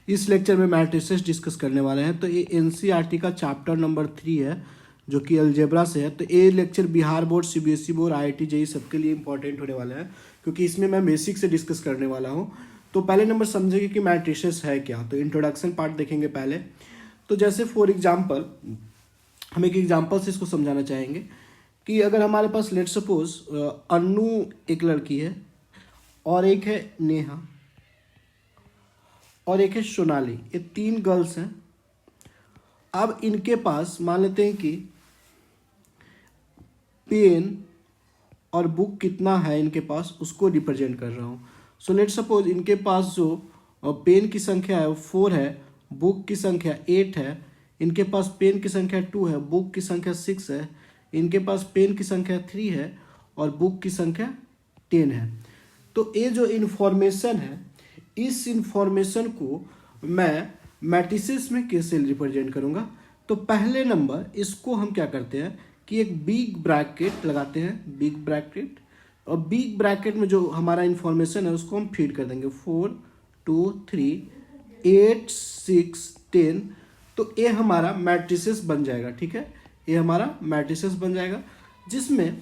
इस लेक्चर में matrices discuss करने वाले हैं। तो ये एनसीईआरटी का चैप्टर नंबर 3 है जो कि अलजेब्रा से है। तो ये lecture Bihar board, CBSE board, IIT JEE सबके लिए इंपॉर्टेंट होने वाला है क्योंकि इसमें मैं बेसिक से डिस्कस करने वाला हूँ। तो पहले नंबर समझेंगे कि मैट्रिसेस है क्या। तो इंट्रोडक्शन पार्ट देखेंगे पहले। तो जैसे फॉर एग्जाम्पल हम एक एग्जाम्पल से इसको समझाना चाहेंगे कि अगर हमारे पास लेट सपोज अन्नू एक लड़की है और एक है नेहा और एक है सोनाली, ये 3 गर्ल्स हैं। अब इनके पास मान लेते हैं कि पेन और बुक कितना है इनके पास, उसको रिप्रेजेंट कर रहा हूँ। सो लेट सपोज इनके पास जो पेन की संख्या है वो 4 है, बुक की संख्या 8 है, इनके पास पेन की संख्या 2 है, बुक की संख्या 6 है, इनके पास पेन की संख्या 3 है और बुक की संख्या 10 है। तो ये जो इन्फॉर्मेशन है, इस इन्फॉर्मेशन को मैं मैट्रिसेस में कैसे रिप्रेजेंट करूँगा। तो पहले नंबर इसको हम क्या करते हैं कि एक बिग ब्रैकेट लगाते हैं, बिग ब्रैकेट, और बिग ब्रैकेट में जो हमारा इन्फॉर्मेशन है उसको हम फीड कर देंगे 4 2 3 8 6 10। तो ये हमारा मैट्रिसेस बन जाएगा। ठीक है, ये हमारा मैट्रिसेस बन जाएगा जिसमें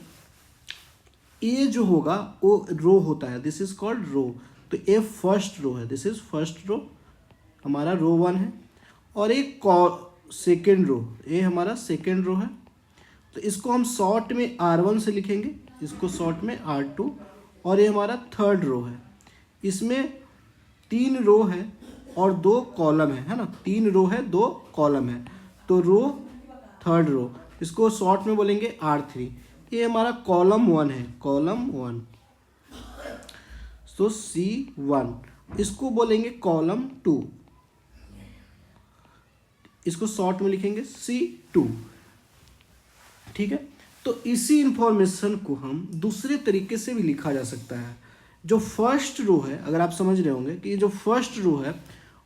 ए जो होगा वो रो होता है, दिस इज कॉल्ड रो। तो ए फर्स्ट रो है, दिस इज फर्स्ट रो, हमारा रो 1 है। और एक सेकेंड रो, ये हमारा सेकेंड रो है। तो इसको हम शॉर्ट में R1 से लिखेंगे, इसको शॉर्ट में R2। और ये हमारा थर्ड रो है, इसमें 3 रो है और 2 कॉलम है ना, 3 रो है 2 कॉलम है। तो रो थर्ड रो, इसको शॉर्ट में बोलेंगे R3। ये हमारा कॉलम 1 है, कॉलम 1, तो C1। इसको बोलेंगे कॉलम 2, इसको शॉर्ट में लिखेंगे C2। ठीक है, तो इसी इंफॉर्मेशन को हम दूसरे तरीके से भी लिखा जा सकता है। जो फर्स्ट रो है, अगर आप समझ रहे होंगे कि जो फर्स्ट रो है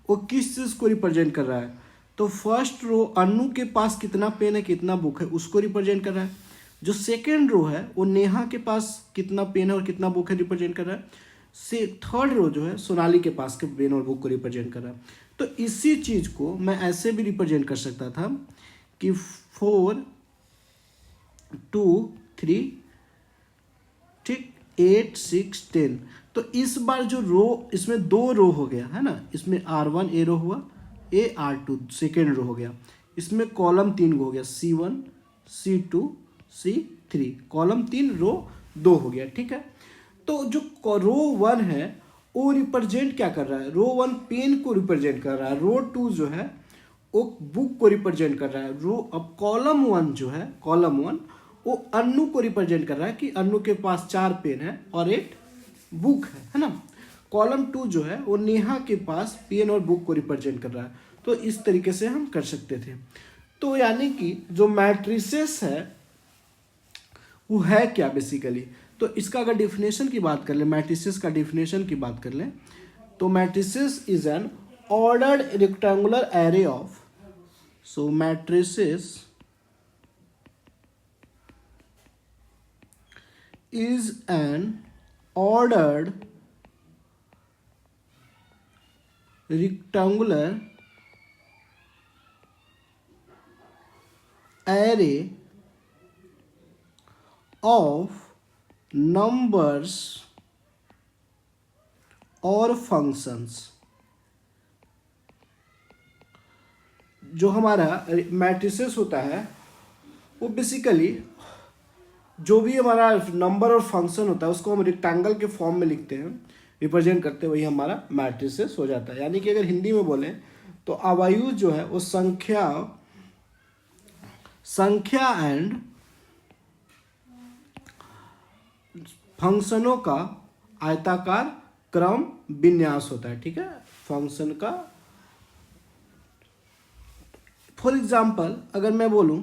वो किस चीज़ को रिप्रेजेंट कर रहा है। तो फर्स्ट रो अन्नू के पास कितना पेन है, कितना बुक है, उसको रिप्रेजेंट कर रहा है। जो सेकेंड रो है वो नेहा के पास कितना पेन है और कितना बुक है, रिप्रेजेंट कर रहा है। से थर्ड रो जो है सोनाली के पास के पेन और बुक को रिप्रेजेंट कर रहा है। तो इसी चीज़ को मैं ऐसे भी रिप्रेजेंट कर सकता था कि 4 2 3 ठीक 8 6 10। तो इस बार जो रो, इसमें 2 रो हो गया है ना, इसमें R1 ए रो हुआ, ए R2 सेकेंड रो हो गया, इसमें कॉलम 3 हो गया, C1 C2 C3, कॉलम 3 रो 2 हो गया। ठीक है, तो जो रो 1 है वो रिप्रेजेंट क्या कर रहा है, रो 1 पेन को रिप्रेजेंट कर रहा है, रो 2 जो है वो बुक को रिप्रेजेंट कर रहा है, रो अब कॉलम 1 जो है, कॉलम 1 वो अन्नू को रिप्रेजेंट कर रहा है कि अन्नू के पास 4 पेन है और 8 बुक है ना। कॉलम 2 जो है वो नेहा के पास पेन और बुक को रिप्रेजेंट कर रहा है। तो इस तरीके से हम कर सकते थे। तो यानी कि जो मैट्रिसेस है वो है क्या बेसिकली। तो इसका अगर डिफिनेशन की बात कर लें, मैट्रिसेस का डिफिनेशन की बात कर लें, तो matrices is an ordered rectangular array of, so matrices is an ordered rectangular array of numbers और functions। जो हमारा मैट्रिसेस होता है वो बेसिकली जो भी हमारा नंबर और फंक्शन होता है उसको हम रेक्टेंगल के फॉर्म में लिखते हैं, रिप्रेजेंट करते हैं, वही हमारा मैट्रिसेस हो जाता है। यानी कि अगर हिंदी में बोलें तो अवयव जो है वो संख्या एंड फंक्शनों का आयताकार क्रम विन्यास होता है। ठीक है, फंक्शन का। फॉर एग्जाम्पल अगर मैं बोलूं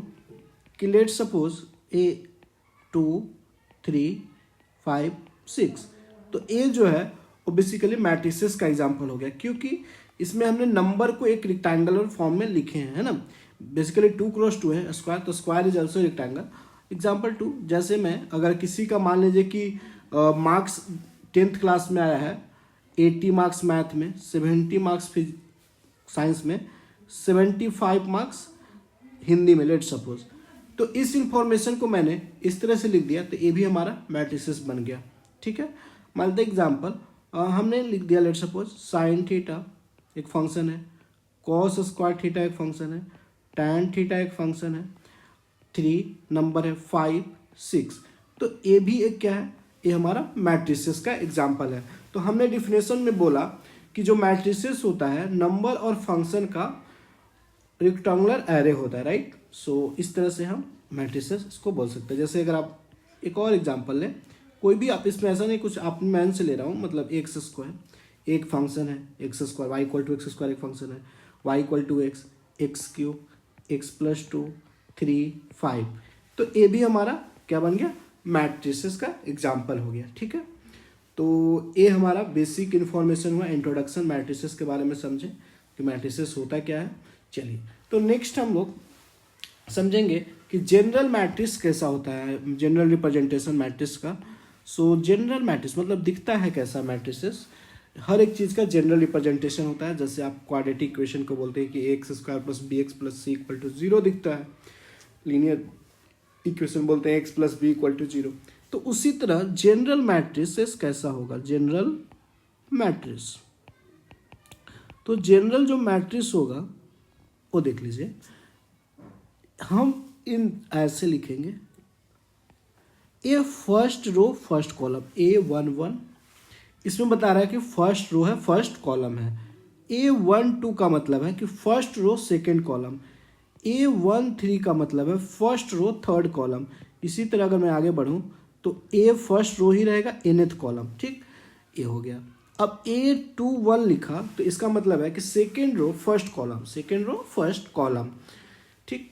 कि लेट सपोज ए 2 3 5 6, तो ए जो है वो बेसिकली मैट्रिसेस का एग्जांपल हो गया क्योंकि इसमें हमने नंबर को एक रेक्टेंगुलर फॉर्म में लिखे हैं, है ना। बेसिकली 2 क्रॉस 2 है स्क्वायर, तो square is also rectangle. Example 2, जैसे मैं अगर किसी का मान लीजिए कि मार्क्स 10th क्लास में आया है, 80 मार्क्स मैथ में, 70 मार्क्स साइंस में 75 मार्क्स हिंदी में, लेट सपोज। तो इस इंफॉर्मेशन को मैंने इस तरह से लिख दिया तो ये भी हमारा मैट्रिसेस बन गया। ठीक है, मान लेते एग्जाम्पल, हमने लिख दिया लेट सपोज साइन थीटा एक फंक्शन है, कॉस स्क्वायर थीटा एक फंक्शन है, टैन थीटा एक फंक्शन है, 3 नंबर है, 5 6। तो ये भी एक क्या है, ये हमारा मैट्रिसेस का एग्जाम्पल है। तो हमने डिफिनेशन में बोला कि जो मैट्रिसेस होता है नंबर और फंक्शन का रेक्टेंगुलर एरे होता है, राइट। सो इस तरह से हम मैट्रिसेस इसको बोल सकते हैं। जैसे अगर आप एक और एग्जांपल लें, कोई भी, आप इसमें ऐसा नहीं कुछ आप मैन से ले रहा हूँ, मतलब एक्स स्क्वायर एक फंक्शन है, x square y equal to x square एक फंक्शन है, y equal to x, x cube, x plus 2 3 5। तो ये भी हमारा क्या बन गया, मैट्रिसेस का एग्जाम्पल हो गया। ठीक है, तो ये हमारा बेसिक इन्फॉर्मेशन हुआ, इंट्रोडक्शन मैट्रिसेस के बारे में समझे कि मैट्रिसेस होता क्या है। चलिए, तो नेक्स्ट हम लोग समझेंगे कि जनरल मैट्रिक्स कैसा होता है, जनरल रिप्रेजेंटेशन मैट्रिक्स का। सो जनरल मैट्रिक्स मतलब दिखता है कैसा मैट्रिसेस, हर एक चीज़ का जनरल रिप्रेजेंटेशन होता है। जैसे आप क्वाड्रेटिक इक्वेशन को बोलते हैं कि x square plus b x plus c equal to 0 दिखता है, लीनियर इक्वेशन बोलते हैं x plus b equal to 0। तो उसी तरह जनरल मैट्रिसेस कैसा होगा, जनरल मैट्रिक्स। तो जनरल जो मैट्रिक्स होगा वो देख लीजिए, हम इन ऐसे लिखेंगे, a first row first column A11, इसमें बता रहा है कि फर्स्ट रो है फर्स्ट कॉलम है। A12 का मतलब है कि first row second column, A13 का मतलब है फर्स्ट रो थर्ड कॉलम। इसी तरह अगर मैं आगे बढ़ूं तो A फर्स्ट रो ही रहेगा nth कॉलम। ठीक, ये हो गया। अब A21 लिखा तो इसका मतलब है कि second row first column, second row first column. ठीक,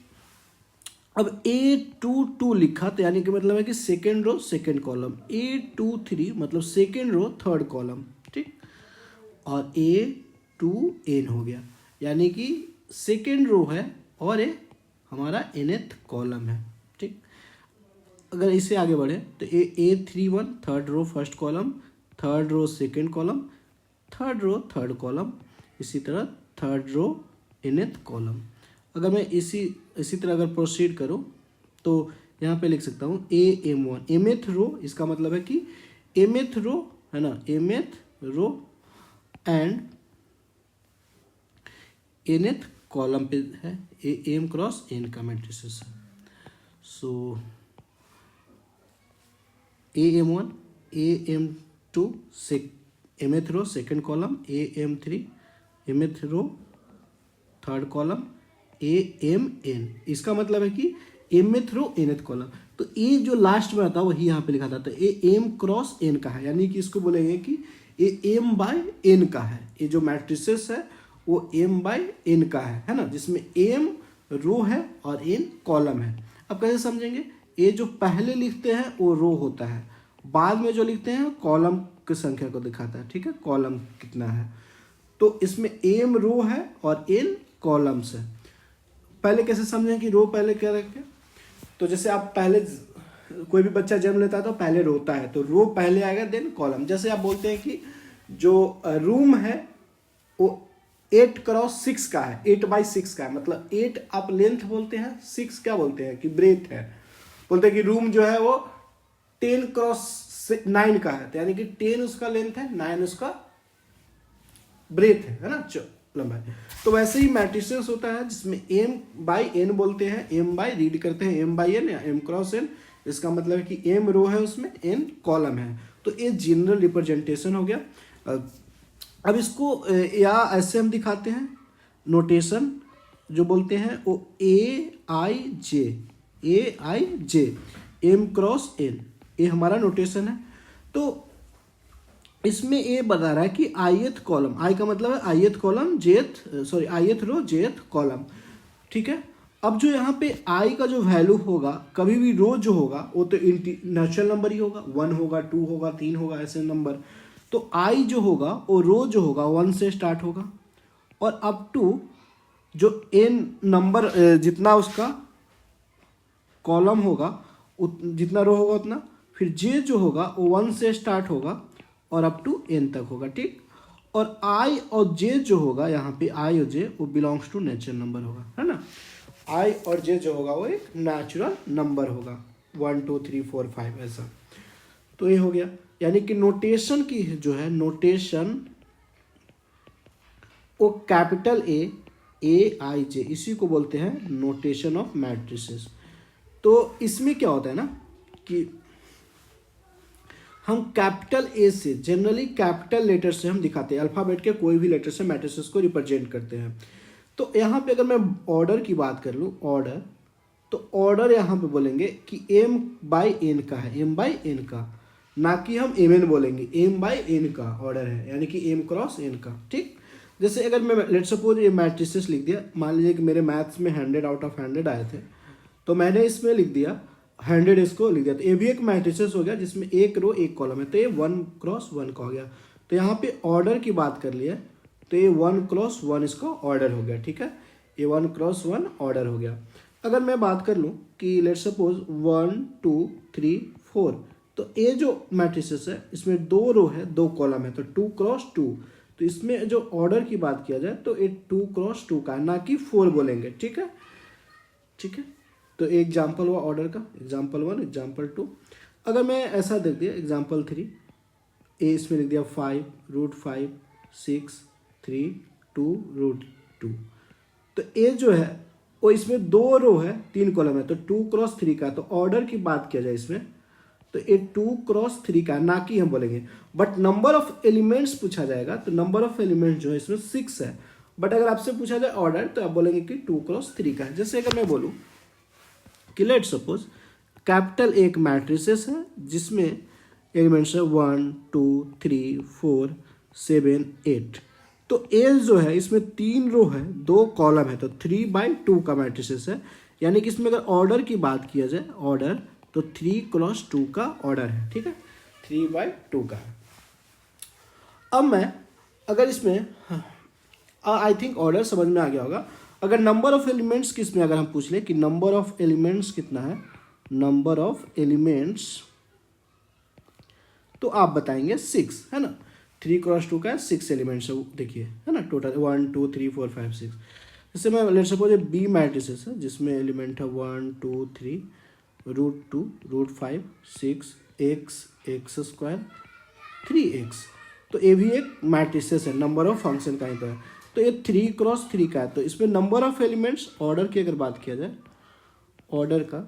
अब A22 लिखा तो यानी कि मतलब है कि सेकेंड रो सेकेंड कॉलम, A23 मतलब सेकेंड रो थर्ड कॉलम। ठीक, और A2n हो गया, यानी कि सेकेंड रो है और ये हमारा nth कॉलम है। ठीक, अगर इससे आगे बढ़े तो A31 third row first column, third row second column, third row third column, इसी तरह थर्ड रो nth कॉलम। अगर मैं इसी तरह अगर प्रोसीड करूं तो यहाँ पे लिख सकता हूँ AM1 mth रो, इसका मतलब है कि mth रो है ना, mth row and nth column पे है, m क्रॉस n का मैट्रिसेस है। So AM1 AM2 mth row second column, AM3 mth row third column, AMN, इसका मतलब है कि mth रो nth कॉलम। तो ये जो लास्ट में आता है वही यहाँ पे लिखा था, तो ये m क्रॉस n का है, यानी कि इसको बोलेंगे कि ये m बाय n का है। ये जो मैट्रिसेस है वो m बाय n का है ना, जिसमें m रो है और n कॉलम है। अब कैसे समझेंगे, ये जो पहले लिखते हैं वो रो होता है, बाद में जो लिखते हैं कॉलम की संख्या को दिखाता है। ठीक है, कॉलम कितना है, तो इसमें m रो है और n कॉलम्स है। पहले कैसे समझें कि रो पहले क्या रखें, तो जैसे आप पहले कोई भी बच्चा जन्म लेता है तो पहले रोता है, तो रो पहले आएगा देन कॉलम। जैसे आप बोलते हैं कि जो रूम है वो 8 क्रॉस 6 का है, 8 बाई 6 का है, मतलब 8 आप लेंथ बोलते हैं, 6 क्या बोलते हैं कि ब्रेथ है। बोलते हैं कि रूम जो है वो 10 क्रॉस 9 का है, तो यानी कि 10 उसका लेंथ है, 9 उसका ब्रेथ है ना, लंबाई। तो वैसे ही मैट्रिसेस होता है जिसमें m बाई n बोलते हैं, m बाई रीड करते हैं m बाई n या m क्रॉस n, इसका मतलब है कि m रो है उसमें n कॉलम है। तो ये जनरल रिप्रेजेंटेशन हो गया। अब इसको या ऐसे हम दिखाते हैं, नोटेशन जो बोलते हैं वो AIJ m क्रॉस n, ये हमारा नोटेशन है। तो इसमें ये बता रहा है कि ith कॉलम, i का मतलब है ith कॉलम, ith रो jth कॉलम। ठीक है, अब जो यहाँ पे i का जो वैल्यू होगा, कभी भी रो जो होगा वो तो नेचुरल नंबर ही होगा, 1 होगा 2 होगा 3 होगा ऐसे नंबर। तो i जो होगा वो रो जो होगा 1 से स्टार्ट होगा और अप टू जो n नंबर जितना उसका कॉलम होगा जितना रो होगा उतना, फिर j जो होगा वो 1 से स्टार्ट होगा और अप टू n तक होगा। ठीक, और आई और जे जो होगा यहाँ पे, आई और जे वो बिलोंग्स टू नेचुरल नंबर होगा, है ना। आई और जे जो होगा वो एक नेचुरल नंबर होगा, 1 2 3 4 5 ऐसा। तो ये हो गया, यानी कि नोटेशन की जो है, नोटेशन वो कैपिटल ए आई जे, इसी को बोलते हैं नोटेशन ऑफ मैट्रिसेस। तो इसमें क्या होता है ना कि हम कैपिटल ए से, जनरली कैपिटल लेटर से हम दिखाते हैं, अल्फ़ाबेट के कोई भी लेटर से मैट्रिसेस को रिप्रेजेंट करते हैं। तो यहाँ पे अगर मैं ऑर्डर की बात कर लूँ, ऑर्डर, तो ऑर्डर यहाँ पे बोलेंगे कि m बाई एन का है, m बाई एन का, ना कि हम mn बोलेंगे, m बाई एन का ऑर्डर है, यानी कि m क्रॉस n का। ठीक, जैसे अगर मैं लेट्स सपोज ये मैट्रिसेस लिख दिया, मान लीजिए कि मेरे मैथ्स में 100 आउट ऑफ 100 आए थे, तो मैंने इसमें लिख दिया 100, इसको लिख दिया, तो ये भी एक मैट्रिसेस हो गया जिसमें एक रो एक कॉलम है, तो ये 1 क्रॉस 1 का हो गया। तो यहाँ पे ऑर्डर की बात कर लिया, तो ये 1 क्रॉस 1 इसका ऑर्डर हो गया। ठीक है, ये 1 क्रॉस 1 ऑर्डर हो गया। अगर मैं बात कर लूँ कि लेट्स सपोज 1 2 3 4, तो ये जो मैट्रिसेस है इसमें 2 रो है 2 कॉलम है, तो 2 क्रॉस 2, तो इसमें जो ऑर्डर की बात किया जाए तो ये 2 क्रॉस 2 का है, ना कि 4 बोलेंगे। ठीक है, ठीक है। तो एग्जाम्पल हुआ ऑर्डर का, एग्जाम्पल 1, एग्जाम्पल 2। अगर मैं ऐसा देख दिया एग्जाम्पल 3, ए इसमें लिख दिया 5 रूट 5 6 3 2 रूट 2, तो ए जो है वो इसमें 2 रो है 3 कॉलम है, तो 2 क्रॉस 3 का। तो ऑर्डर की बात किया जाए इसमें तो ये 2 क्रॉस 3 का, ना कि हम बोलेंगे, बट नंबर ऑफ एलिमेंट्स पूछा जाएगा तो नंबर ऑफ एलिमेंट्स जो है इसमें 6 है, बट अगर आपसे पूछा जाए ऑर्डर तो आप बोलेंगे कि 2 क्रॉस 3 का है। जैसे अगर मैं बोलूँ कि लेट्स सपोज कैपिटल एक मैट्रिसेस है जिसमें एलिमेंट्स है 1 2 3 4 7 8, तो ए जो है इसमें 3 रो है 2 कॉलम है, तो 3/2 का मैट्रिसेस है, यानी कि इसमें अगर ऑर्डर की बात किया जाए, ऑर्डर, तो 3 क्रॉस 2 का ऑर्डर है। ठीक है, 3/2 का है। अब मैं अगर इसमें आई थिंक ऑर्डर समझ में आ गया होगा। अगर नंबर ऑफ एलिमेंट्स किसमें अगर हम पूछ ले कि नंबर ऑफ एलिमेंट्स कितना है, नंबर ऑफ एलिमेंट्स, तो आप बताएंगे 6, है ना। 3 क्रॉस 2 का है, 6 एलिमेंट्स है, देखिए, है ना, टोटल 1 2 3 4 5 6। जैसे मैं लेट्स सपोज बी मैट्रिसेस है जिसमें एलिमेंट है 1 2 3 root 2 root 5 6 x square 3x, तो ये भी एक मैट्रिसेस है, नंबर ऑफ फंक्शन का ही तो है। तो ये 3 क्रॉस 3 का है, तो इसमें नंबर ऑफ एलिमेंट्स ऑर्डर की अगर बात किया जाए, ऑर्डर का,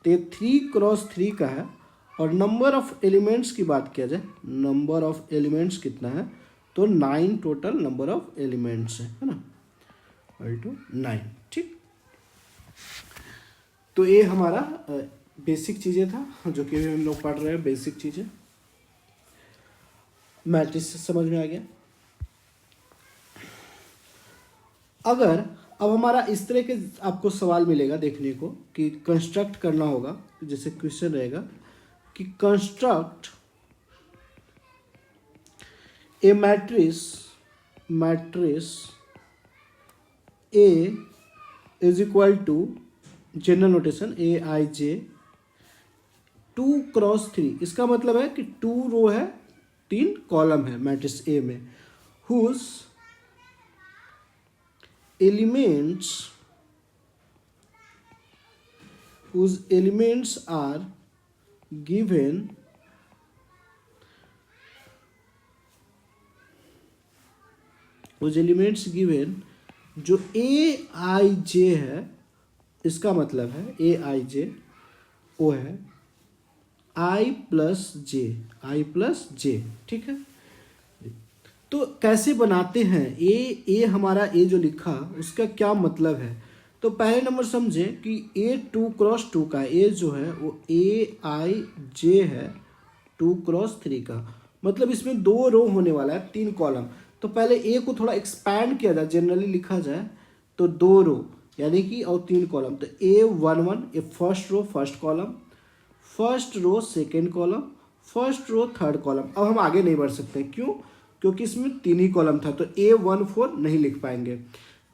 तो ये 3 क्रॉस 3 का है, और नंबर ऑफ एलिमेंट्स की बात किया जाए, नंबर ऑफ एलिमेंट्स कितना है, तो 9 टोटल नंबर ऑफ एलिमेंट्स है ना, टू 9। ठीक, तो ये हमारा बेसिक चीज़ें था जो कि हम लोग पढ़ रहे हैं, बेसिक चीज़ें। मैट्रिक्स समझ में आ गया। अगर अब हमारा इस तरह के आपको सवाल मिलेगा देखने को कि कंस्ट्रक्ट करना होगा, जैसे क्वेश्चन रहेगा कि construct a matrix A is equal to, general notation A I J 2 cross 3, इसका मतलब है कि 2 रो है 3 कॉलम है मैट्रिक्स ए में, हुज एलिमेंट्स आर गिवन जो ए आई जे है, इसका मतलब है ए आई जे वो है आई प्लस जे। ठीक है, तो कैसे बनाते हैं ए हमारा ए जो लिखा उसका क्या मतलब है। तो पहले नंबर समझे कि ए 2 क्रॉस 2 का, ए जो है वो ए आई जे है 2 क्रॉस 3 का, मतलब इसमें 2 रो होने वाला है 3 कॉलम। तो पहले ए को थोड़ा एक्सपैंड किया जाए, जनरली लिखा जाए तो 2 रो यानी कि और 3 कॉलम, तो A11 ये first row first column, first row second column, first row third column. अब हम आगे नहीं बढ़ सकते, क्यों? क्योंकि इसमें 3 ही कॉलम था, तो A14 नहीं लिख पाएंगे।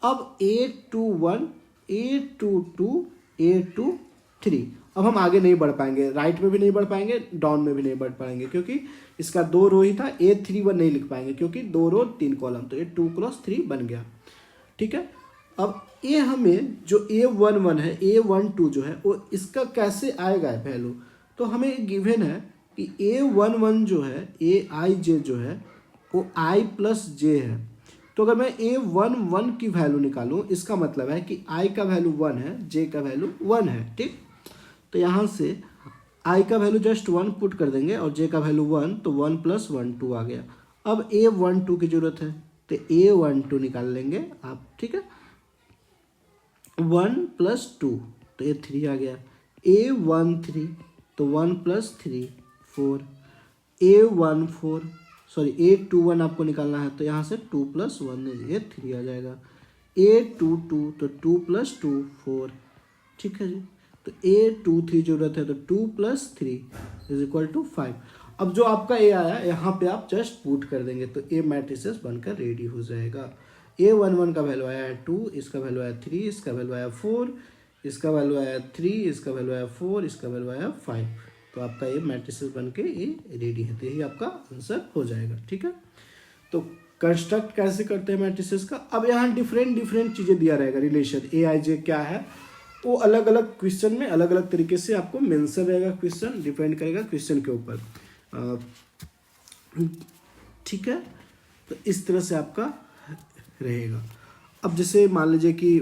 अब A21 A22 A23, अब हम आगे नहीं बढ़ पाएंगे, राइट में भी नहीं बढ़ पाएंगे, डाउन में भी नहीं बढ़ पाएंगे, क्योंकि इसका 2 रो ही था। A31 नहीं लिख पाएंगे क्योंकि 2 रो 3 कॉलम, तो ये 2x3 बन गया। ठीक है, अब ये हमें जो A11 है, A12 जो है वो इसका कैसे आएगा वैल्यू, तो हमें गिवन है कि A11 जो है, Aij जो है वो i प्लस जे है। तो अगर मैं A11 की वैल्यू निकालूं, इसका मतलब है कि i का वैल्यू 1 है, j का वैल्यू 1 है। ठीक, तो यहाँ से i का वैल्यू जस्ट 1 पुट कर देंगे और j का वैल्यू 1, तो 1 + 1 2 आ गया। अब A12 की जरूरत है, तो A12 निकाल लेंगे आप। ठीक है, 1 + 2, तो ये 3 आ गया। A13, तो 1 + 3 4। A14 सॉरी A21 आपको निकालना है, तो यहाँ से 2 + 1 ये 3 आ जाएगा। A22, तो 2 + 2 4। ठीक है जी, तो A23 जरूरत है, तो 2 + 3 = 5। अब जो आपका A आया यहाँ पे आप जस्ट पुट कर देंगे, तो A मैट्रिसेस बनकर रेडी हो जाएगा। A11 का वैल्यू आया है 2, इसका वैल्यू आया 3, इसका वैल्यू आया 4, इसका वैल्यू आया 3, इसका वैल्यू आया 4, इसका वैल्यू आया 5। तो आपका ये मैट्रिसेस बन के ये रेडी है, तो यही आपका आंसर हो जाएगा। ठीक है, तो कंस्ट्रक्ट कैसे करते हैं मैट्रिसेस का। अब यहाँ डिफरेंट चीज़ें दिया रहेगा, रिलेशन Aij क्या है वो अलग अलग क्वेश्चन में अलग अलग तरीके से आपको मेंशन रहेगा। क्वेश्चन डिपेंड करेगा क्वेश्चन के ऊपर। ठीक है, तो इस तरह से आपका रहेगा। अब जैसे मान लीजिए कि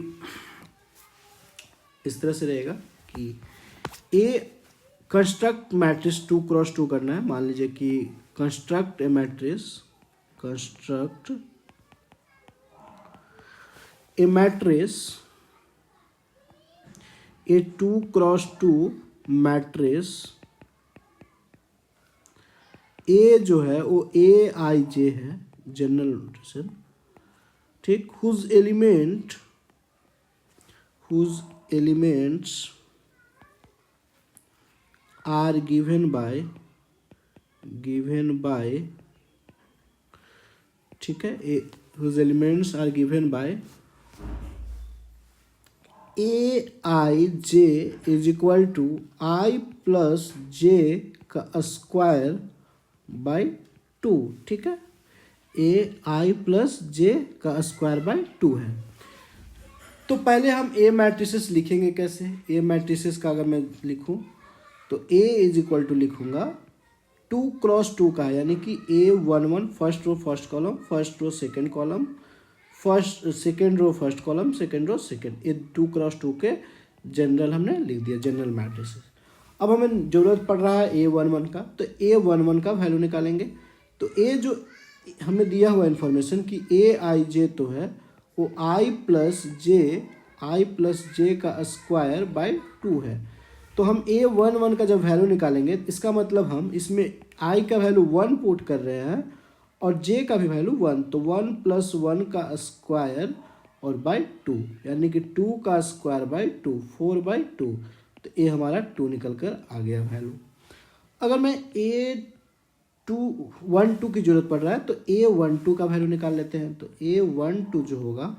इस तरह से रहेगा कि ए कंस्ट्रक्ट मैट्रिक्स 2x2 करना है। मान लीजिए कि construct a matrix A 2x2 matrix A जो है वो Aij है, जनरल नोटेशन। ठीक, whose elements are given by ठीक है, whose elements are given by Aij = i + j का स्क्वायर बाय 2। ठीक है, ai + j का स्क्वायर बाय 2 है। तो पहले हम ए मैट्रिसेस लिखेंगे कैसे। ए मैट्रिसेस का अगर मैं लिखूं तो A = लिखूंगा 2x2 का, यानी कि A11 first row first column, first row second column, second row first column, second row second, ये 2x2 के जनरल हमने लिख दिया, जनरल मैट्रिसेस। अब हमें जरूरत पड़ रहा है A11 का, तो A11 का वैल्यू निकालेंगे। तो A जो हमें दिया हुआ इन्फॉर्मेशन कि Aij तो है वो i + j का स्क्वायर बाय 2 है। तो हम A11 का जब वैल्यू निकालेंगे, इसका मतलब हम इसमें i का वैल्यू 1 पुट कर रहे हैं और j का भी वैल्यू 1, तो 1 + 1 का स्क्वायर और बाय 2, यानी कि 2 का स्क्वायर बाय 2, 4/2। तो ये हमारा 2 निकल कर आ गया वैल्यू। अगर मैं A12 की जरूरत पड़ रहा है, तो A12 का वैल्यू निकाल लेते हैं। तो A12 जो होगा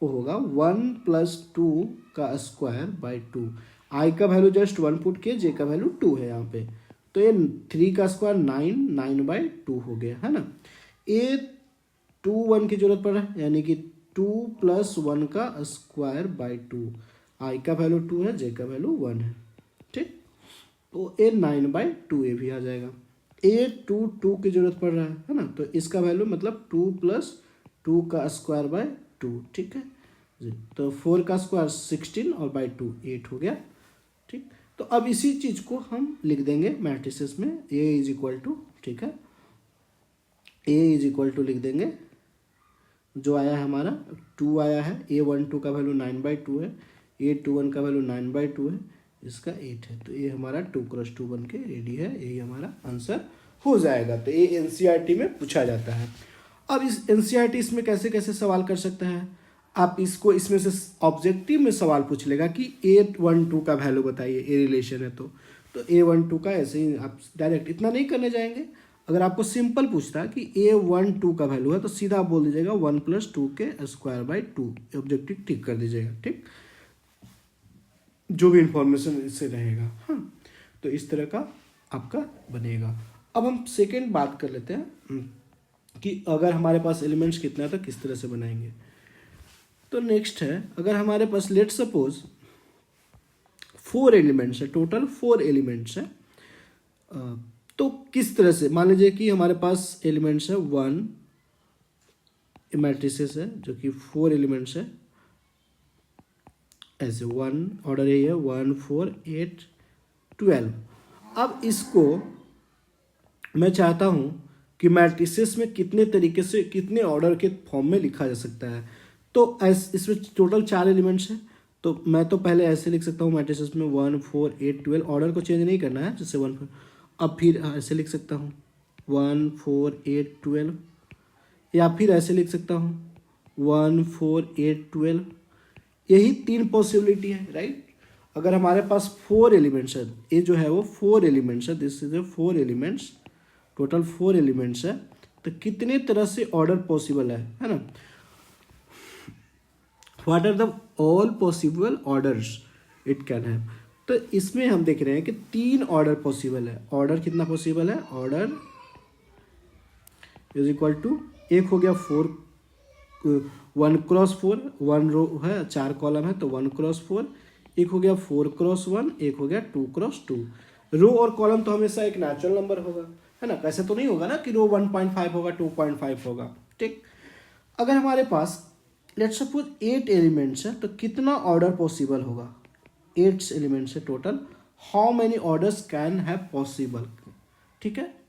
वो होगा 1 + 2 का स्क्वायर बाय 2। i का वैल्यू जस्ट 1 पुट किए, j का वैल्यू 2 है यहाँ पे, तो ये 3 का स्क्वायर 9/2 हो गया, है ना। A21 की जरूरत पड़ रहा है, यानी कि 2 + 1 का स्क्वायर बाय 2। i का वैल्यू 2 है, j का वैल्यू 1 है। ठीक, तो ये 9/2 ये भी आ जाएगा। A22 की जरूरत पड़ रहा है ना, तो इसका वैल्यू मतलब 2 + 2 का स्क्वायर बाय 2। ठीक है जी, तो 4 का स्क्वायर 16 और बाय 2 8 हो गया। ठीक, तो अब इसी चीज़ को हम लिख देंगे मैट्रिसेस में। A ठीक है, A लिख देंगे, जो आया है हमारा 2 आया है। A12 का वैल्यू 9/2 है, A21 का वैल्यू 9/2 है, इसका 8 है। तो ये हमारा 2x2 बन के रेडी है, यही हमारा आंसर हो जाएगा। तो ये NCERT में पूछा जाता है। अब इस NCERT इसमें कैसे कैसे सवाल कर सकता है, आप इसको इसमें से ऑब्जेक्टिव में सवाल पूछ लेगा कि A12 का वैल्यू बताइए, ए रिलेशन है तो A12 का ऐसे ही आप डायरेक्ट इतना नहीं करने जाएंगे। अगर आपको सिंपल पूछता है कि A12 का वैल्यू है, तो सीधा आप बोल दीजिएगा 1 + 2 के स्क्वायर बाय 2, ऑब्जेक्टिव टिक कर दीजिएगा। ठीक, जो भी इंफॉर्मेशन इससे रहेगा। हाँ, तो इस तरह का आपका बनेगा। अब हम सेकेंड बात कर लेते हैं कि अगर हमारे पास एलिमेंट्स कितना है तो किस तरह से बनाएंगे। तो नेक्स्ट है, अगर हमारे पास लेट सपोज 4 एलिमेंट्स है, टोटल 4 एलिमेंट्स है, तो किस तरह से, मान लीजिए कि हमारे पास एलिमेंट्स है 1 मैट्रिसेस है जो कि 4 एलिमेंट्स है, ऐसे 1 ऑर्डर यही है 1 4 8 12। अब इसको मैं चाहता हूँ कि मैट्रिसेस में कितने तरीके से, कितने ऑर्डर के फॉर्म में लिखा जा सकता है। तो इसमें टोटल 4 एलिमेंट्स हैं, तो मैं तो पहले ऐसे लिख सकता हूँ मैट्रिसेस में 1 4 8 12, ऑर्डर को चेंज नहीं करना है, जैसे 1 4। अब फिर ऐसे लिख सकता हूँ 1 4 8 12, या फिर ऐसे लिख सकता हूँ 1 4 8 12। यही 3 पॉसिबिलिटी है, राइट। अगर हमारे पास 4 एलिमेंट्स है, ये जो है वो 4 एलिमेंट्स है, this is a 4 elements, total 4 elements है, तो कितने तरह से ऑर्डर पॉसिबल है ना। What are the all possible orders it can have. तो इसमें हम देख रहे हैं कि 3 ऑर्डर पॉसिबल है। ऑर्डर कितना पॉसिबल है, ऑर्डर इज इक्वल टू, एक हो गया 4 1 क्रॉस 4, 1 रो है 4 कॉलम है तो 1 क्रॉस 4, एक हो गया 4 क्रॉस 1, एक हो गया 2 क्रॉस 2। रो और कॉलम तो हमेशा एक नेचुरल नंबर होगा, है ना, कैसे तो नहीं होगा ना कि रो 1.5 होगा 2.5 होगा, ठीक। अगर हमारे पास लेट्स सपोज 8 एलिमेंट्स है तो कितना ऑर्डर पॉसिबल होगा, 8 एलिमेंट्स है total, how many orders can have possible, ठीक है।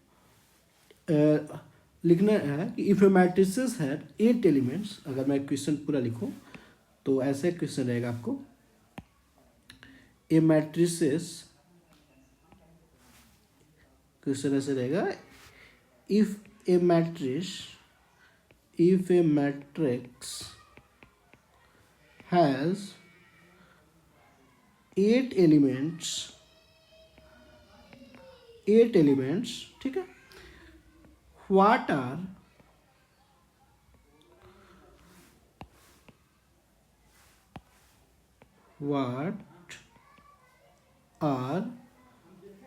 लिखना है कि इफ ए मैट्रिसेस है 8 एलिमेंट्स, अगर मैं क्वेश्चन पूरा लिखूं तो ऐसे क्वेश्चन रहेगा आपको, ए मैट्रिसेस, क्वेश्चन ऐसे रहेगा, if A matrix has 8 elements, ठीक है, what are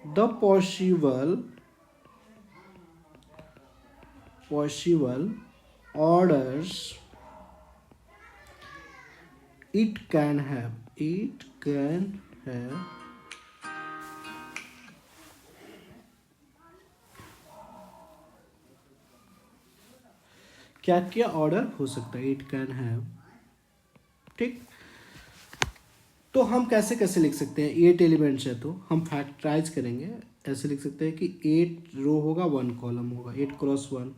the possible orders it can have, क्या क्या ऑर्डर हो सकता है, इट कैन हैव, ठीक। तो हम कैसे कैसे लिख सकते हैं, 8 एलिमेंट्स है तो हम फैक्टराइज करेंगे, ऐसे लिख सकते हैं कि 8 रो होगा 1 कॉलम होगा, 8 क्रॉस 1,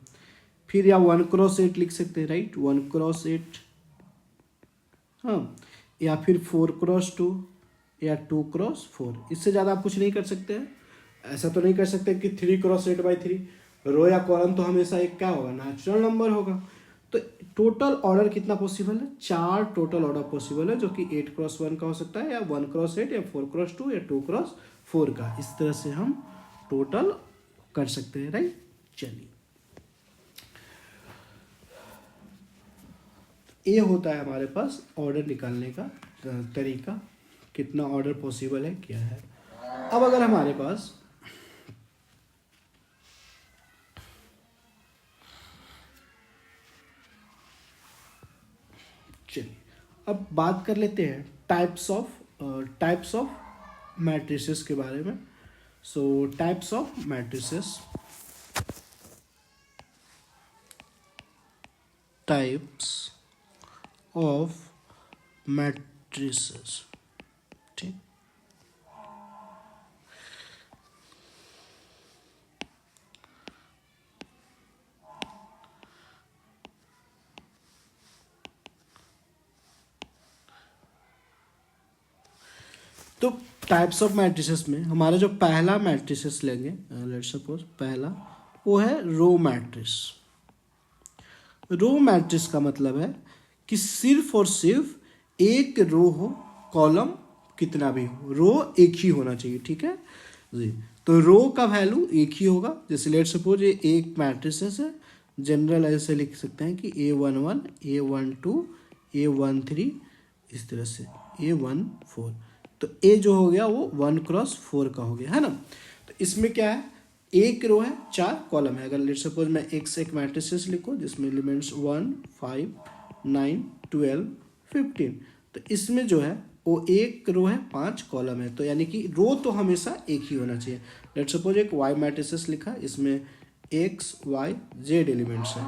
फिर या 1 क्रॉस 8 लिख सकते हैं, राइट, 1 क्रॉस 8, हाँ, या फिर 4 क्रॉस 2 या 2 क्रॉस 4। इससे ज़्यादा आप कुछ नहीं कर सकते हैं। ऐसा तो नहीं कर सकते कि 3 क्रॉस 8/3, रो या कॉलम तो हमेशा एक क्या होगा, नेचुरल नंबर होगा। तो टोटल ऑर्डर कितना पॉसिबल है, 4 टोटल ऑर्डर पॉसिबल है, जो कि 8 क्रॉस 1 का हो सकता है, या 1 क्रॉस 8 या 4 क्रॉस 2 या 2 क्रॉस 4 का। इस तरह से हम टोटल कर सकते हैं, राइट। चलिए, ये होता है हमारे पास ऑर्डर निकालने का तरीका, कितना ऑर्डर पॉसिबल है क्या है। अब अगर हमारे पास अब बात कर लेते हैं टाइप्स ऑफ मैट्रिसेस के बारे में। सो टाइप्स ऑफ मैट्रिसेस, ठीक। तो टाइप्स ऑफ मैट्रिसेस में हमारा जो पहला मैट्रिसेस लेंगे, लेट्स सपोज पहला वो है रो मैट्रिक्स। रो मैट्रिक्स का मतलब है कि सिर्फ और सिर्फ एक रो हो, कॉलम कितना भी हो, रो एक ही होना चाहिए, ठीक है जी। तो रो का वैल्यू एक ही होगा। जैसे लेट्स सपोज ये एक मैट्रिसेस है, जनरल ऐसे लिख सकते हैं कि A11 A12 A13, इस तरह से A14, तो ए जो हो गया वो 1x4 का हो गया, है ना। तो इसमें क्या है, एक रो है, 4 कॉलम है। अगर लेट सपोज मैं एक मैट्रिसेस लिखूँ जिसमें एलिमेंट्स 1, 5, 9, 12, 15, तो इसमें जो है वो एक रो है, 5 कॉलम है। तो यानी कि रो तो हमेशा एक ही होना चाहिए। लेट सपोज एक वाई मैट्रिसेस लिखा, इसमें एक्स वाई जेड एलिमेंट्स है,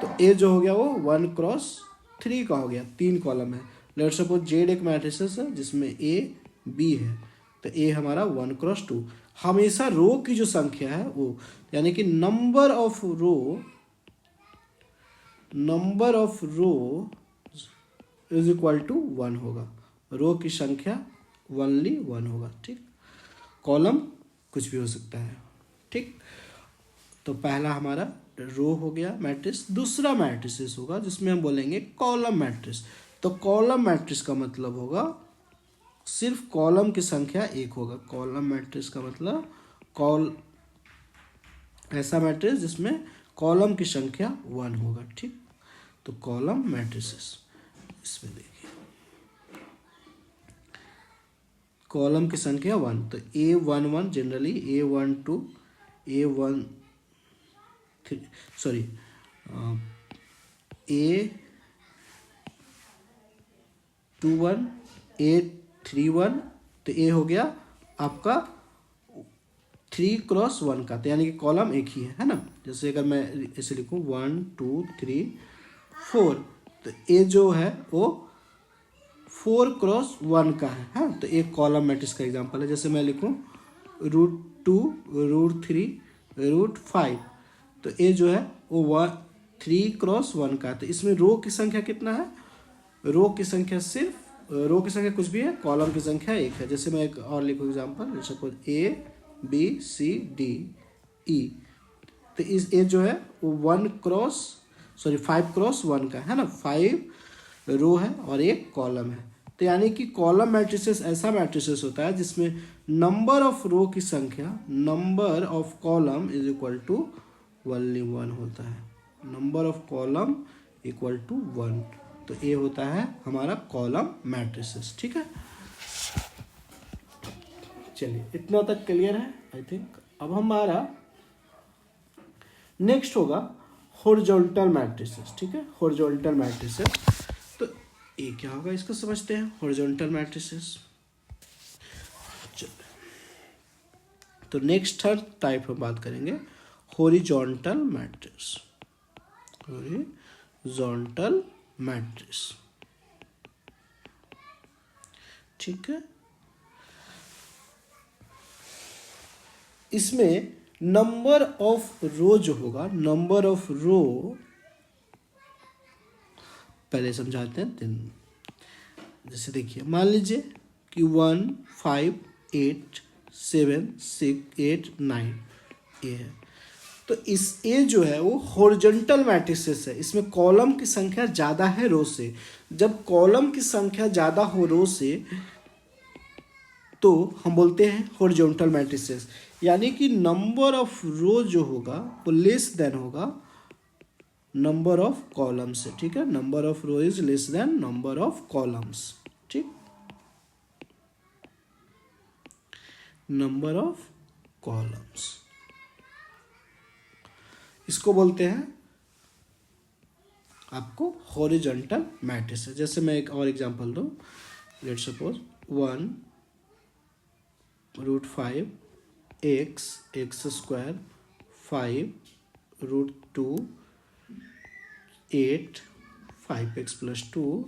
तो ए जो हो गया वो 1x3 का हो गया, 3 कॉलम है। लेट सपोज जेड एक मैट्रिसेस है जिसमें ए बी है, तो ए हमारा 1x2। हमेशा रो की जो संख्या है वो, यानी कि number of row is equal to 1 होगा। रो की संख्या ओनली 1 होगा, ठीक। कॉलम कुछ भी हो सकता है, ठीक। तो पहला हमारा रो हो गया मैट्रिक्स। दूसरा मैट्रिक्स होगा जिसमें हम बोलेंगे कॉलम मैट्रिक्स। तो कॉलम मैट्रिक्स का मतलब होगा सिर्फ कॉलम की संख्या एक होगा। कॉलम मैट्रिक्स का मतलब ऐसा मैट्रिक्स जिसमें कॉलम की संख्या 1 होगा, ठीक। तो कॉलम मैट्रिसेस, इसमें देखिए कॉलम की संख्या 1, तो A11 generally A12 A13 sorry A21 A31, तो ए हो गया आपका 3x1 का, तो यानी कि कॉलम एक ही है ना। जैसे अगर मैं ऐसे लिखूँ 1 2 3 4, तो ए जो है वो 4x1 का है, हाँ। तो एक कॉलम मैट्रिक्स का एग्जांपल है। जैसे मैं लिखूँ √2 √3 √5, तो ए जो है वो 3x1 का। तो इसमें रो की संख्या कितना है, रो की संख्या कुछ भी है, कॉलम की संख्या एक है। जैसे मैं एक और लिखूँ एग्जांपल, सपोज ABCDE, तो इस ए जो है वो 5x1 का है ना, 5 रो है और एक कॉलम है। तो यानी कि कॉलम मैट्रिसेस ऐसा मैट्रिसेस होता है जिसमें नंबर ऑफ रो की संख्या number of column is equal to only 1 होता है। Number of column equal to 1, तो ये होता है हमारा कॉलम मैट्रिसेस, ठीक है। चलिए इतना तक क्लियर है आई थिंक। अब हमारा नेक्स्ट होगा हॉरिजॉन्टल मैट्रिसेस, ठीक है। हॉरिजॉन्टल मैट्रिसेस, तो ये क्या होगा इसको समझते हैं। हॉरिजॉन्टल मैट्रिसेस, तो नेक्स्ट थर्ड टाइप हम बात करेंगे हॉरिजॉन्टल मैट्रिक्स। हॉरिजॉन्टल मैट्रिक्स, ठीक है। इसमें नंबर ऑफ रो जो होगा, नंबर ऑफ रो पहले समझाते हैं दिन। जैसे देखिए मान लीजिए कि 1 5 8 7 6 8 9 ये है, तो इस ए जो है वो हॉरिजॉन्टल मैट्रिसेस है। इसमें कॉलम की संख्या ज़्यादा है रो से। जब कॉलम की संख्या ज़्यादा हो रो से तो हम बोलते हैं हॉरिजॉन्टल मैट्रिसेस, यानी कि नंबर ऑफ रो जो होगा वो लेस देन होगा नंबर ऑफ कॉलम्स से, ठीक है। Number of row is less than number of columns, ठीक। नंबर ऑफ कॉलम्स, इसको बोलते हैं आपको हॉरिजॉन्टल मैट्रिसेस। जैसे मैं एक और एग्जांपल दूं, लेट्स सपोज 1 √5 x² 5 √2 8 5x + 2,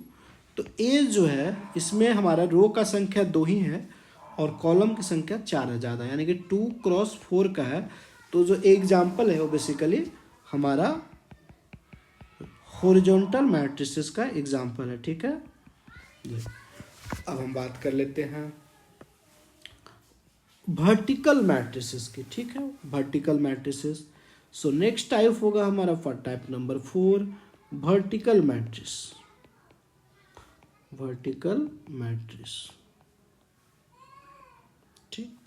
तो ए जो है इसमें हमारा रो का संख्या 2 ही है और कॉलम की संख्या 4 है ज़्यादा, यानी कि 2x4 का है। तो जो एग्जाम्पल है वो बेसिकली हमारा हॉरिजॉन्टल मैट्रिसेस का एग्जाम्पल है, ठीक है। अब हम बात कर लेते हैं वर्टिकल मैट्रिसेस की, ठीक है। Vertical matrices, so next type होगा हमारा type number 4 vertical matrix. Vertical matrix, ठीक।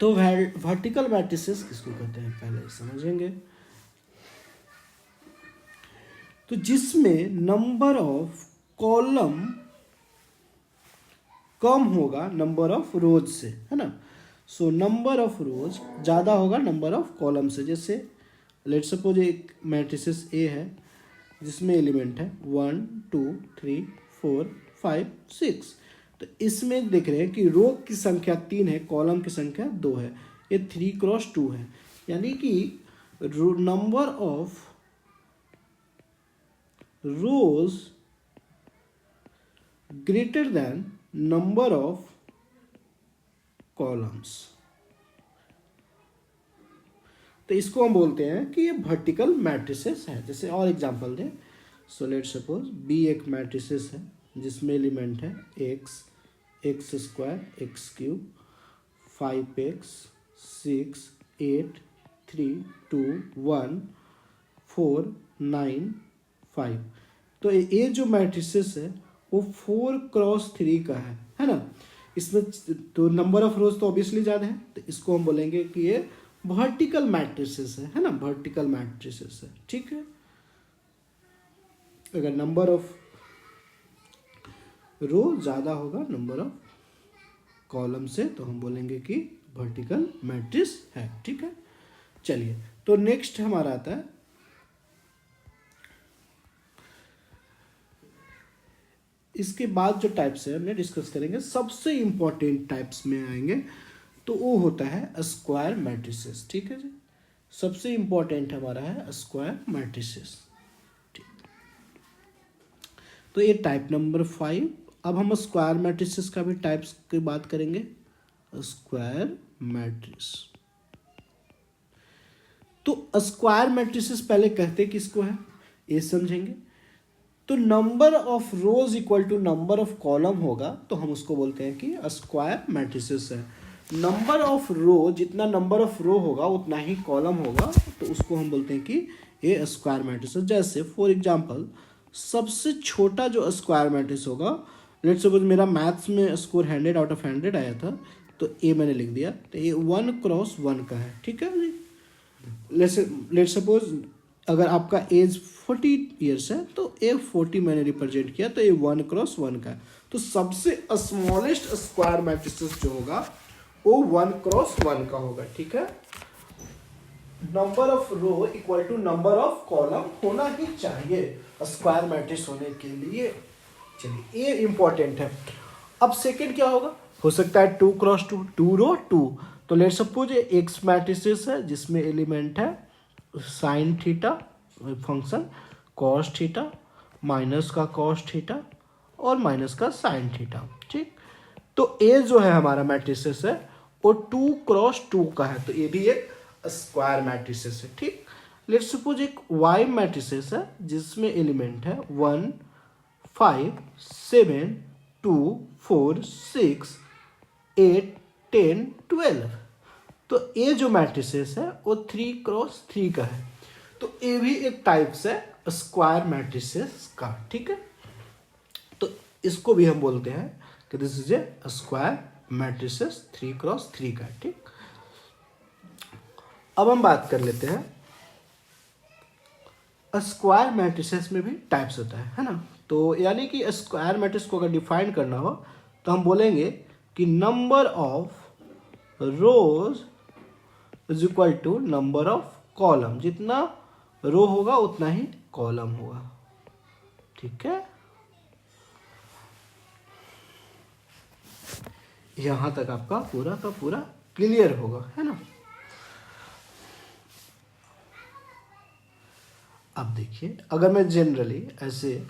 तो वर्टिकल मैट्रिसेस किसको कहते हैं पहले समझेंगे। तो जिसमें नंबर ऑफ कॉलम कम होगा नंबर ऑफ रोज से, है ना। सो नंबर ऑफ रोज ज़्यादा होगा नंबर ऑफ कॉलम से। जैसे लेट सपोज एक मैट्रिसेस ए है जिसमें एलिमेंट है 1 2 3 4 5 6। तो इसमें देख रहे हैं कि रो की संख्या 3 है, कॉलम की संख्या 2 है। ये 3x2 है, यानी कि number of rose greater than number of columns. तो इसको हम बोलते हैं कि ये वर्टिकल मैट्रिसेस है। जैसे और एग्जांपल दें, सो लेट सपोज बी एक मैट्रिसेस है जिसमें एलिमेंट है x, x square, x cube, 5x, 6, 8, 3, 2, 1, 4, 9, 5। तो ये जो मैट्रिसेस है वो 4x3 का है ना। इसमें तो नंबर ऑफ रोज तो ऑब्वियसली ज़्यादा है, तो इसको हम बोलेंगे कि ये वर्टिकल मैट्रिसेस है ना, वर्टिकल मैट्रिसेस है, ठीक है। अगर नंबर ऑफ रो ज़्यादा होगा नंबर ऑफ कॉलम से तो हम बोलेंगे कि वर्टिकल मैट्रिक्स है, ठीक है। चलिए, तो नेक्स्ट हमारा आता है इसके बाद जो टाइप्स है हमने डिस्कस करेंगे, सबसे इंपॉर्टेंट टाइप्स में आएंगे तो वो होता है स्क्वायर मैट्रिसेस, ठीक है जी। सबसे इंपॉर्टेंट हमारा है स्क्वायर मैट्रिसेस, ठीक। तो ये टाइप नंबर 5। अब हम स्क्वायर मैट्रिसेस का भी टाइप्स की बात करेंगे। स्क्वायर मैट्रिक्स, तो स्क्वायर मैट्रिसेस पहले कहते किसको है ये समझेंगे। तो number of rows equal to number of column होगा तो हम उसको बोलते हैं कि स्क्वायर मैट्रिसेस है। नंबर ऑफ रो, जितना नंबर ऑफ रो होगा उतना ही कॉलम होगा, तो उसको हम बोलते हैं कि ये स्क्वायर मैट्रिक्स है। जैसे फॉर एग्जांपल सबसे छोटा जो स्क्वायर मैट्रिक्स होगा, लेट्स सपोज मेरा मैथ्स में स्कोर 100 आउट ऑफ 100 आया था तो ए मैंने लिख दिया, तो ये 1x1 का है, ठीक है जी। लेट्स सपोज अगर आपका एज 40 ईयर्स है तो ए 40 मैंने रिप्रेजेंट किया, तो ये 1x1 का है। तो सबसे स्मॉलेस्ट स्क्वायर मैट्रिक्स जो होगा वो 1x1 का होगा, ठीक है। Number of row equal to number of column होना ही चाहिए स्क्वायर मैट्रिक्स होने के लिए। चलिए, ये इंपॉर्टेंट है। अब सेकंड क्या होगा, हो सकता है 2x2, 2 रो 2। तो लेट्स सपोज ये एक्स मैट्रिसेस है जिसमें एलिमेंट है sine theta function, cos theta, minus का कॉस थीटा और माइनस का साइन थीटा, ठीक। तो ए जो है हमारा मैट्रिसेस है वो 2x2 का है, तो ये भी एक स्क्वायर मैट्रिसेस है, ठीक। लेट्स सपोज एक वाई मैट्रिसेस है जिसमें एलिमेंट है 1, 5, 7, 2, 4, 6, 8, 10, 12। तो ये जो मैट्रिसेस है वो 3x3 का है, तो ये भी एक टाइप्स है स्क्वायर मैट्रिसेस का, ठीक है। तो इसको भी हम बोलते हैं कि this is A square matrices 3x3 का, ठीक। अब हम बात कर लेते हैं स्क्वायर मैट्रिसेस में भी टाइप्स होता है ना। तो यानी कि स्क्वायर मैट्रिक्स को अगर डिफाइन करना हो तो हम बोलेंगे कि number of rows is equal to number of column. जितना रो होगा उतना ही कॉलम होगा, ठीक है। यहां तक आपका पूरा का पूरा क्लियर होगा, है ना। अब देखिए, अगर मैं जनरली ऐसे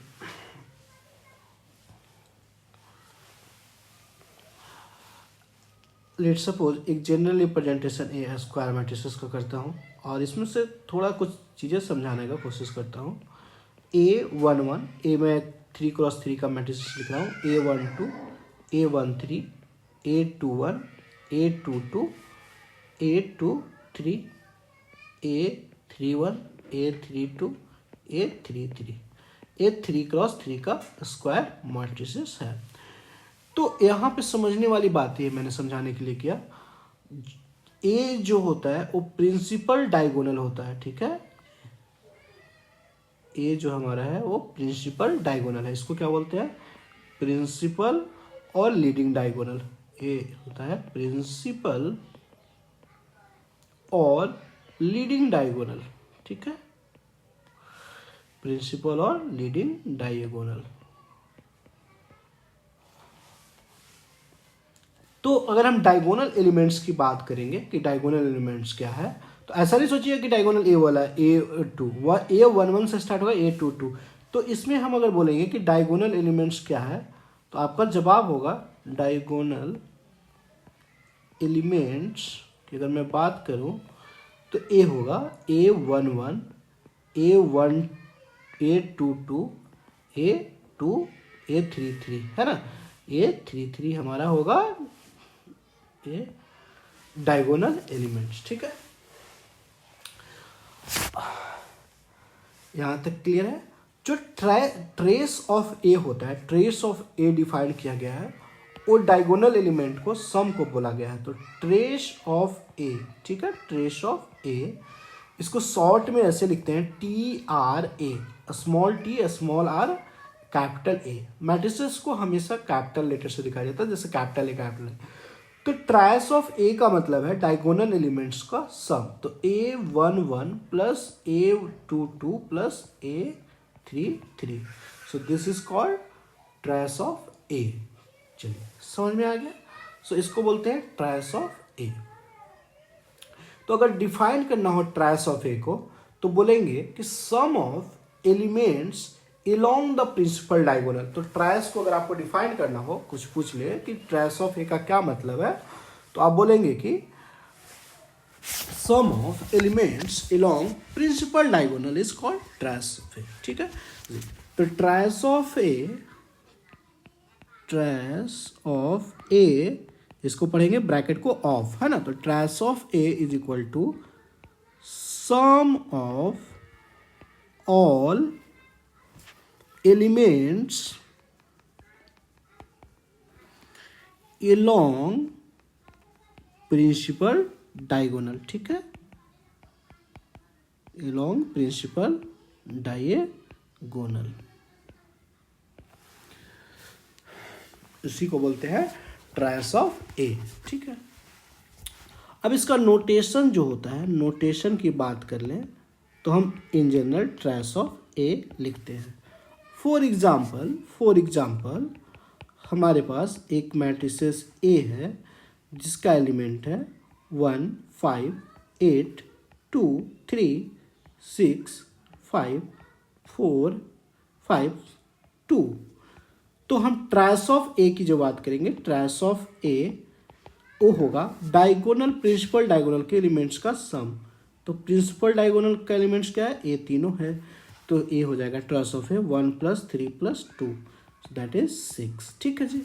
लेट सपोज एक जनरल रिप्रेजेंटेशन ए स्क्वायर मैट्रिसेस का करता हूँ और इसमें से थोड़ा कुछ चीज़ें समझाने का कोशिश करता हूँ। A11, ए मैं 3x3 का मैट्रिक्स लिख रहा हूँ। A12, A13, A21, A22, A23, A31, A32, A33, ये 3x3 का स्क्वायर मैट्रिसेस है। तो यहाँ पे समझने वाली बात ये मैंने समझाने के लिए किया, ए जो होता है वो प्रिंसिपल डायगोनल होता है, ठीक है। ए जो हमारा है वो प्रिंसिपल डायगोनल है, इसको क्या बोलते हैं, प्रिंसिपल और लीडिंग डायगोनल। ए होता है प्रिंसिपल और लीडिंग डायगोनल, ठीक है, प्रिंसिपल और लीडिंग डायगोनल। तो अगर हम डायगोनल एलिमेंट्स की बात करेंगे कि डायगोनल एलिमेंट्स क्या है, तो ऐसा नहीं सोचिए कि डायगोनल ए वाला A2 A11 से स्टार्ट होगा A22। तो इसमें हम अगर बोलेंगे कि डायगोनल एलिमेंट्स क्या है, तो आपका जवाब होगा डायगोनल एलिमेंट्स की अगर मैं बात करूं तो ए होगा A11 A1 A22 A2 A33, है ना। A33 हमारा होगा ये डायगोनल एलिमेंट्स, ठीक है। यहां तक क्लियर है। जो ट्रेस ऑफ ए होता है, ट्रेस ऑफ ए डिफाइन किया गया है, वो डायगोनल एलिमेंट को सम को बोला गया है। तो ट्रेस ऑफ ए, ठीक है, ट्रेस ऑफ ए, इसको शॉर्ट में ऐसे लिखते हैं TRA, small T small are capital A. Matrices को हमेशा कैपिटल लेटर से दिखाया जाता है, जैसे कैपिटल ए कैपिटल ए। तो ट्रायस ऑफ ए का मतलब है डायगोनल एलिमेंट्स का सम। तो A11 plus A22 plus A33, so this is called trace of A. चलिए समझ में आ गया। सो इसको बोलते हैं ट्रायस ऑफ ए। तो अगर डिफाइन करना हो ट्रायस ऑफ ए को, तो बोलेंगे कि sum of elements along the principal diagonal. तो ट्रायस को अगर आपको डिफाइन करना हो, कुछ पूछ ले कि ट्रायस ऑफ ए का क्या मतलब है, तो आप बोलेंगे कि sum of elements along principal diagonal is called trace of A, ठीक है। तो ट्रायस ऑफ ए, इसको पढ़ेंगे ब्रैकेट को ऑफ, है ना। तो trace of A is equal to sum of all elements along principal diagonal, ठीक है, along प्रिंसिपल डायगोनल, इसी को बोलते हैं ट्रायस ऑफ ए, ठीक है। अब इसका नोटेशन जो होता है, नोटेशन की बात कर लें तो हम इन जनरल ट्रायस ऑफ ए लिखते हैं। फॉर एग्जाम्पल हमारे पास एक मैट्रिसेस ए है जिसका एलिमेंट है 1 5 8 2 3 6 5 4 5 2। तो हम ट्रायस ऑफ ए की जो बात करेंगे, ट्रायस ऑफ ए वो होगा डायगोनल प्रिंसिपल डायगोनल के एलिमेंट्स का सम। तो प्रिंसिपल डायगोनल का एलिमेंट्स क्या है, ए तीनों है। तो ए हो जाएगा ट्रायस ऑफ ए 1 + 3 + 2, दैट इज 6, ठीक है जी।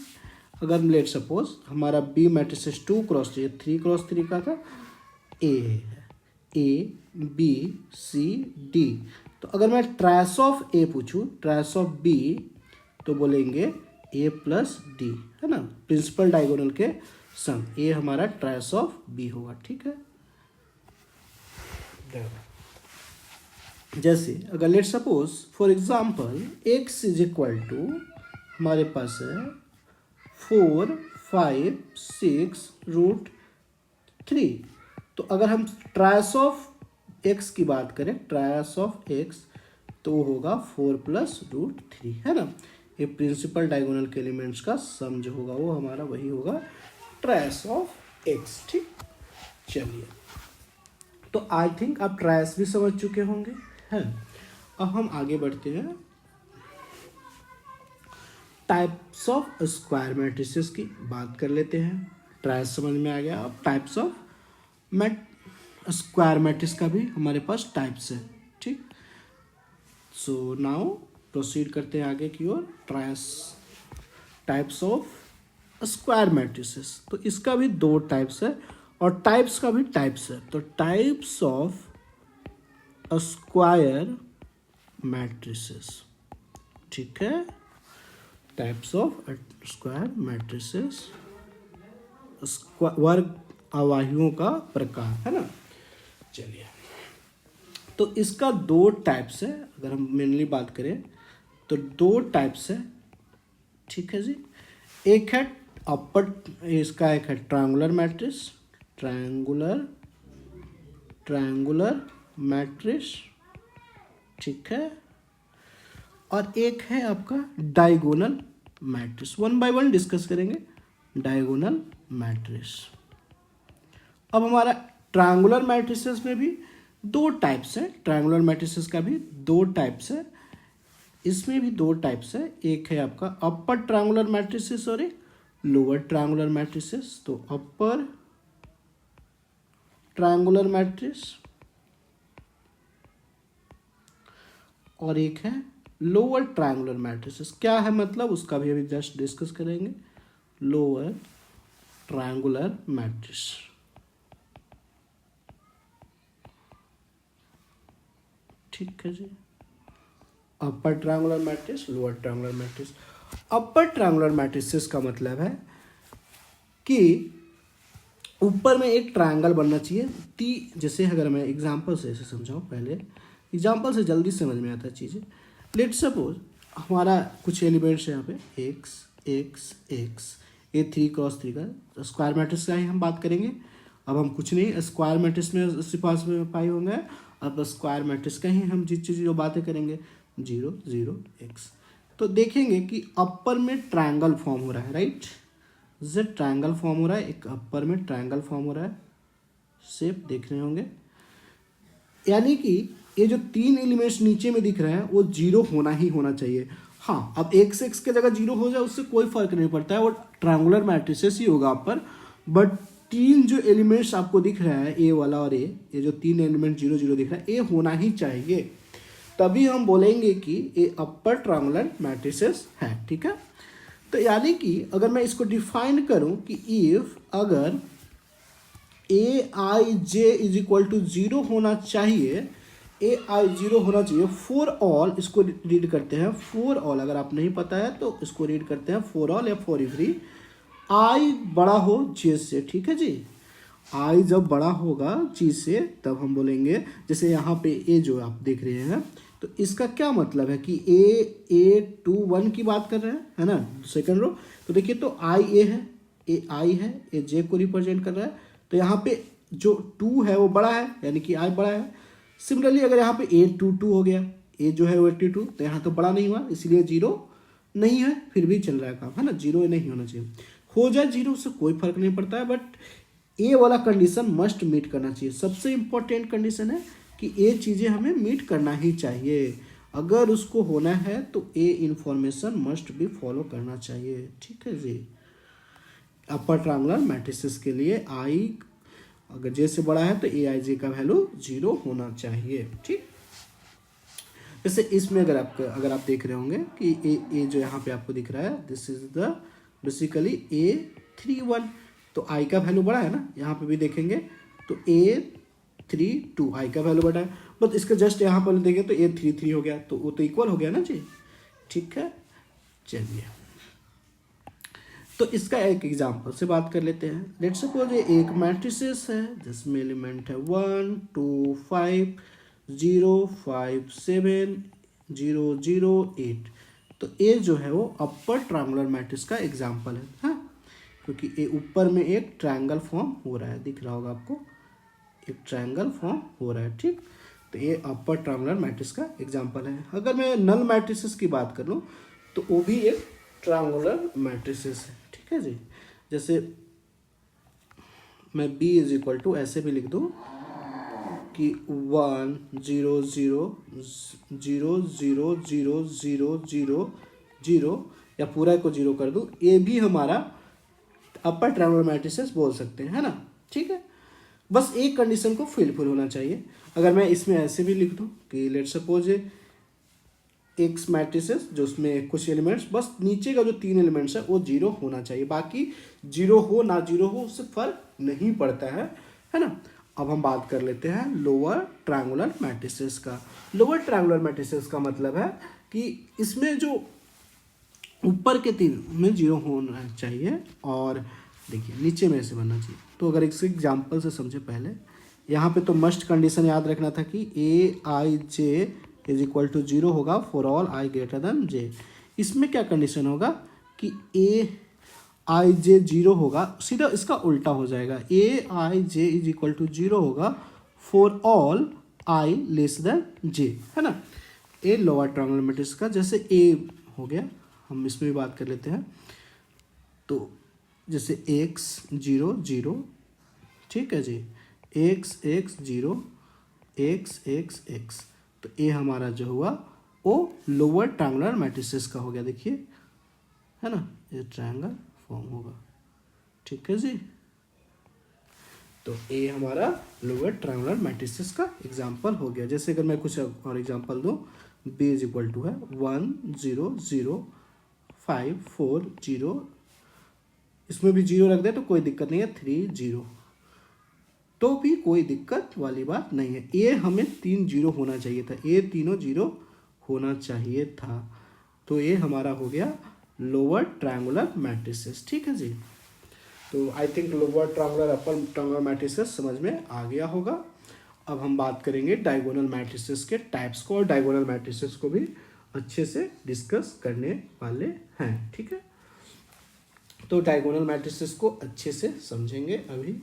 अगर लेट सपोज हमारा बी मैट्रिसेस 2 × 3 3 × 3 का था, ए बी सी डी। तो अगर मैं ट्रायस ऑफ ए पूछूं, ट्रायस ऑफ बी, तो बोलेंगे ए + डी, है ना, प्रिंसिपल डायगोनल के सम। ए हमारा ट्रायस ऑफ बी होगा, ठीक है। जैसे अगर let suppose for example x is equal to हमारे पास है 4 5 6√3। तो अगर हम ट्रायस ऑफ x की बात करें, ट्रायस ऑफ x, तो वो होगा 4 + √3, है ना। ये प्रिंसिपल डायगोनल के एलिमेंट्स का सम जो होगा वो हमारा वही होगा ट्रायस ऑफ x, ठीक। चलिए, तो आई थिंक आप ट्रायस भी समझ चुके होंगे, है। अब हम आगे बढ़ते हैं, टाइप्स ऑफ स्क्वायर मैट्रिसेस की बात कर लेते हैं। ट्रायस समझ में आ गया। अब टाइप्स ऑफ स्क्वायर मैट्रिक्स का भी हमारे पास टाइप्स है, ठीक। सो नाउ प्रोसीड करते हैं आगे की ओर। टाइप्स ऑफ स्क्वायर मैट्रिसेस, तो इसका भी 2 टाइप्स है और टाइप्स का भी टाइप्स है। तो टाइप्स ऑफ स्क्वायर मैट्रिसेस, ठीक है, टाइप्स ऑफ स्क्वायर मैट्रिसेस, वर्ग अवयवों का प्रकार, है ना। चलिए, तो इसका 2 टाइप्स है। अगर हम मेनली बात करें तो 2 टाइप्स है, ठीक है जी। एक है अपर, इसका एक है ट्रायंगुलर मैट्रिक्स, ट्रायंगुलर मैट्रिक्स, ठीक है, और एक है आपका diagonal matrix. One by one discuss करेंगे डायगोनल मैट्रिक्स। अब हमारा ट्रायंगुलर मैट्रिसेस में भी दो टाइप्स है, ट्रायंगुलर मैट्रिसेस का भी दो टाइप्स है, इसमें भी दो टाइप्स है। एक है आपका अपर ट्रायंगुलर मैट्रिसेस और एक लोअर ट्रायंगुलर मैट्रिसेस। तो अपर ट्रायंगुलर मैट्रिक्स और एक है लोअर ट्रायंगुलर मैट्रिसेस। क्या है मतलब उसका भी अभी जस्ट डिस्कस करेंगे। लोअर ट्रायंगुलर मैट्रिक्स, ठीक है जी। Upper triangular matrix, lower triangular matrix. Upper triangular matrices का मतलब है कि ऊपर में एक ट्रायंगल बनना चाहिए। जैसे अगर मैं एग्जांपल से ऐसे समझाऊं, पहले एग्जांपल से जल्दी समझ में आता है चीज़ें। लेट सपोज हमारा कुछ एलिमेंट्स है यहाँ पे एक्स ये 3x3 का स्क्वायर मैट्रिक्स का ही हम बात करेंगे। अब हम कुछ नहीं, स्क्वायर मैट्रिक्स में सिपास में पाई होंगे। अब स्क्वायर मैट्रिक्स का ही हम जिस चीज़ जो बातें करेंगे 0 0 x। तो देखेंगे कि अपर में ट्रायंगल फॉर्म हो रहा है, राइट, जो ट्रायंगल फॉर्म हो रहा है, एक अपर में ट्रायंगल फॉर्म हो रहा है, शेप देख रहे होंगे। यानी कि ये जो तीन एलिमेंट्स नीचे में दिख रहे हैं वो 0 होना ही होना चाहिए। हाँ, अब x के जगह 0 हो जाए उससे कोई फर्क नहीं पड़ता है, वो ट्रायंगुलर मैट्रिसेस ही होगा अपर। बट तीन जो एलिमेंट्स आपको दिख रहा है, ए वाला और ये जो तीन एलिमेंट 0 0 दिख रहा है, ये होना ही चाहिए, तभी हम बोलेंगे कि ये अपर ट्रायंगुलर मैट्रिसेस है, ठीक है। तो यानी कि अगर मैं इसको डिफाइन करूं कि इफ अगर ए आई जे इज इक्वल टू 0 होना चाहिए, ए आई 0 होना चाहिए फॉर ऑल, इसको रीड करते हैं फॉर ऑल। अगर आप नहीं पता है तो इसको रीड करते हैं फॉर ऑल या फॉर एवरी, आई बड़ा हो जे से, ठीक है जी। आई जब बड़ा होगा जी से तब हम बोलेंगे, जैसे यहाँ पे ए जो आप देख रहे हैं, तो इसका क्या मतलब है कि ए 2 1 की बात कर रहे हैं, है ना, सेकंड रो। तो देखिए, तो आई ए है, ए आई है, ए जे को रिप्रेजेंट कर रहा है। तो यहाँ पे जो 2 है वो बड़ा है, यानी कि आई बड़ा है। सिमिलरली अगर यहाँ पे A22 हो गया, ए जो है वो 82, तो यहाँ तो बड़ा नहीं हुआ, इसलिए 0 नहीं है, फिर भी चल रहा है काम, है ना, 0 नहीं होना चाहिए। हो जाए 0 से कोई फर्क नहीं पड़ता है, बट ए वाला कंडीशन मस्ट मीट करना चाहिए। सबसे इंपॉर्टेंट कंडीशन है कि ये चीज़ें हमें मीट करना ही चाहिए। अगर उसको होना है तो ए इंफॉर्मेशन मस्ट भी फॉलो करना चाहिए, ठीक है जी। अपर ट्रायंगुलर मैट्रिसेस के लिए आई अगर जे से बड़ा है तो ए आई जे का वैल्यू 0 होना चाहिए, ठीक। जैसे इसमें अगर आप देख रहे होंगे कि ए जो यहाँ पे आपको दिख रहा है, this is the basically A31, तो आई का वैल्यू बड़ा है ना, यहाँ पे भी देखेंगे तो A32 आई का वैल्यू बड़ा है, बट इसका जस्ट यहाँ पर देखें तो A33 हो गया, तो वो तो इक्वल हो गया ना जी, ठीक है। चलिए, तो इसका एक एग्जांपल से बात कर लेते हैं। लेट्स सपोज ये एक मैट्रिसेस है जिसमें एलिमेंट है 1 2 5 0 5 7 0 0 8। तो ये जो है वो अपर ट्रायंगुलर मैट्रिक्स का एग्जांपल है, हाँ, क्योंकि ये ऊपर में एक ट्रायंगल फॉर्म हो रहा है, दिख रहा होगा आपको, एक ट्रायंगल फॉर्म हो रहा है, ठीक। तो ये अपर ट्रायंगुलर मैट्रिक्स का एग्जांपल है। अगर मैं नल मैट्रिसेस की बात कर लूँ तो वो भी एक ट्रायंगुलर मैट्रिसेस है, ठीक है जी। जैसे मैं B इज इक्वल टू ऐसे भी लिख दूँ कि 1 0 0 0 0 0 0 0 0 या पूरा को 0 कर दूँ, ये भी हमारा अपर ट्रायंगुलर मैट्रिसेस बोल सकते हैं, है ना, ठीक है। बस एक कंडीशन को फुलफिल होना चाहिए। अगर मैं इसमें ऐसे भी लिख दूँ कि लेट सपोज एक्स मैट्रिसेस जो उसमें कुछ एलिमेंट्स, बस नीचे का जो 3 एलिमेंट्स है वो 0 होना चाहिए, बाकी 0 हो ना 0 हो उससे फर्क नहीं पड़ता है ना। अब हम बात कर लेते हैं लोअर ट्रायंगुलर मैट्रिसेस का। लोअर ट्रायंगुलर मैट्रिसेस का मतलब है कि इसमें जो ऊपर के 3 में 0 होना चाहिए और देखिए नीचे में ऐसे बनना चाहिए। तो अगर इस एग्जाम्पल से समझे, पहले यहाँ पे तो मस्ट कंडीशन याद रखना था कि a I j is equal to 0 होगा for all i greater than j. इसमें क्या कंडीशन होगा कि ए आई जे जीरो होगा, सीधा इसका उल्टा हो जाएगा, a I j is equal to zero होगा for all i less than j, है ना। ए लोअर ट्रायंगुलर मैट्रिक्स का जैसे ए हो गया, हम इसमें भी बात कर लेते हैं। तो जैसे एक्स जीरो जीरो, ठीक है जी, x x zero, x x x, तो ए हमारा जो हुआ वो लोअर ट्रायंगुलर मैट्रिसेस का हो गया, देखिए, है ना, ये ट्रायंगल फॉर्म होगा, ठीक है जी। तो ए हमारा लोअर ट्रायंगुलर मैट्रिसेस का एग्जांपल हो गया। जैसे अगर मैं कुछ और एग्जांपल दूँ, बी इज इक्वल टू है 1 0 0 5 4 0, इसमें भी जीरो रख दे तो कोई दिक्कत नहीं है, 3 0, तो भी कोई दिक्कत वाली बात नहीं है। ए हमें 3 जीरो होना चाहिए था, ए तीनों जीरो होना चाहिए था, तो ये हमारा हो गया लोअर ट्रायंगुलर मैट्रिसेस, ठीक है जी। तो I think lower triangular upper triangular matrices समझ में आ गया होगा। अब हम बात करेंगे डायगोनल मैट्रिसेस के टाइप्स को, और डायगोनल मैट्रिसेस को भी अच्छे से डिस्कस करने वाले हैं, ठीक है। तो डायगोनल मैट्रिसेस को अच्छे से समझेंगे अभी।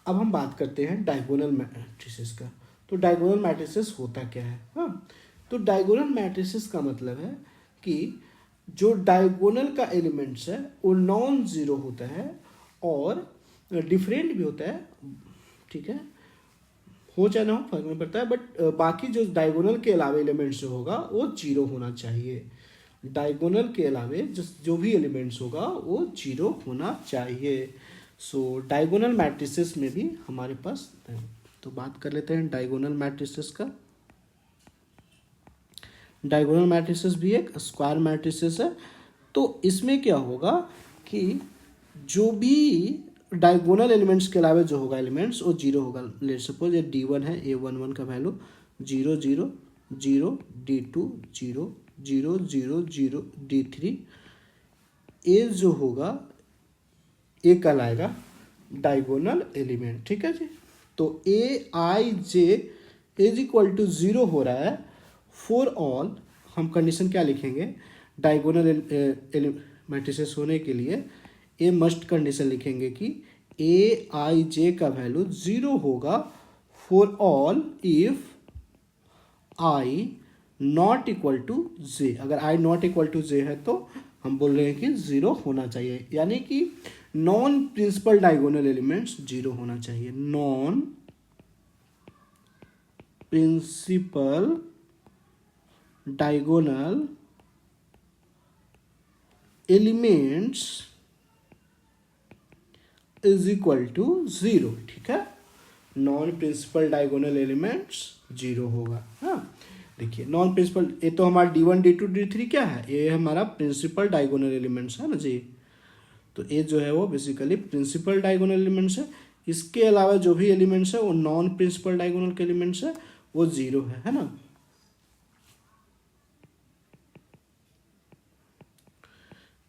अब हम बात करते हैं डायगोनल मैट्रिसेस का। तो डायगोनल मैट्रिसेस होता क्या है, हाँ, तो डायगोनल मैट्रिसेस का मतलब है कि जो डायगोनल का एलिमेंट्स है वो नॉन जीरो होता है और डिफरेंट भी होता है, ठीक है, हो चाहे ना हो फर्क नहीं पड़ता है, बट बाकी जो डायगोनल के अलावा एलिमेंट्स जो होगा वो जीरो होना चाहिए। डायगोनल के अलावे जो भी एलिमेंट्स होगा वो जीरो होना चाहिए। सो डायगोनल मैट्रिसेस में भी हमारे पास है। तो बात कर लेते हैं डायगोनल मैट्रिसेस का। डायगोनल मैट्रिसेस भी एक स्क्वायर मैट्रिसेस है। तो इसमें क्या होगा कि जो भी डायगोनल एलिमेंट्स के अलावा जो होगा एलिमेंट्स वो जीरो होगा। लेट सपोज ये D1 है, A11 का वैल्यू 0 0 0, D2 0 0 0 0, D3, ए जो होगा ए कहलाएगा डायगोनल एलिमेंट, ठीक है जी। तो ए आई j is equal to zero हो रहा है फॉर ऑल, हम कंडीशन क्या लिखेंगे डायगोनल मैट्रिसेस होने के लिए, ए मस्ट कंडीशन लिखेंगे कि ए आई जे का वैल्यू जीरो होगा for all if i not equal to j. अगर i not equal to j है तो हम बोल रहे हैं कि जीरो होना चाहिए, यानी कि non principal diagonal elements zero होना चाहिए। Non principal diagonal elements is equal to zero, ठीक है। Non principal diagonal elements zero होगा, हाँ। देखिए नॉन प्रिंसिपल, ये तो हमारा D1 D2 D3 क्या है, ये हमारा प्रिंसिपल डायगोनल एलिमेंट्स है ना जी। तो ये जो है वो बेसिकली प्रिंसिपल डायगोनल एलिमेंट्स है। इसके अलावा जो भी एलिमेंट्स है वो नॉन प्रिंसिपल डायगोनल के एलिमेंट्स है, वो जीरो है ना।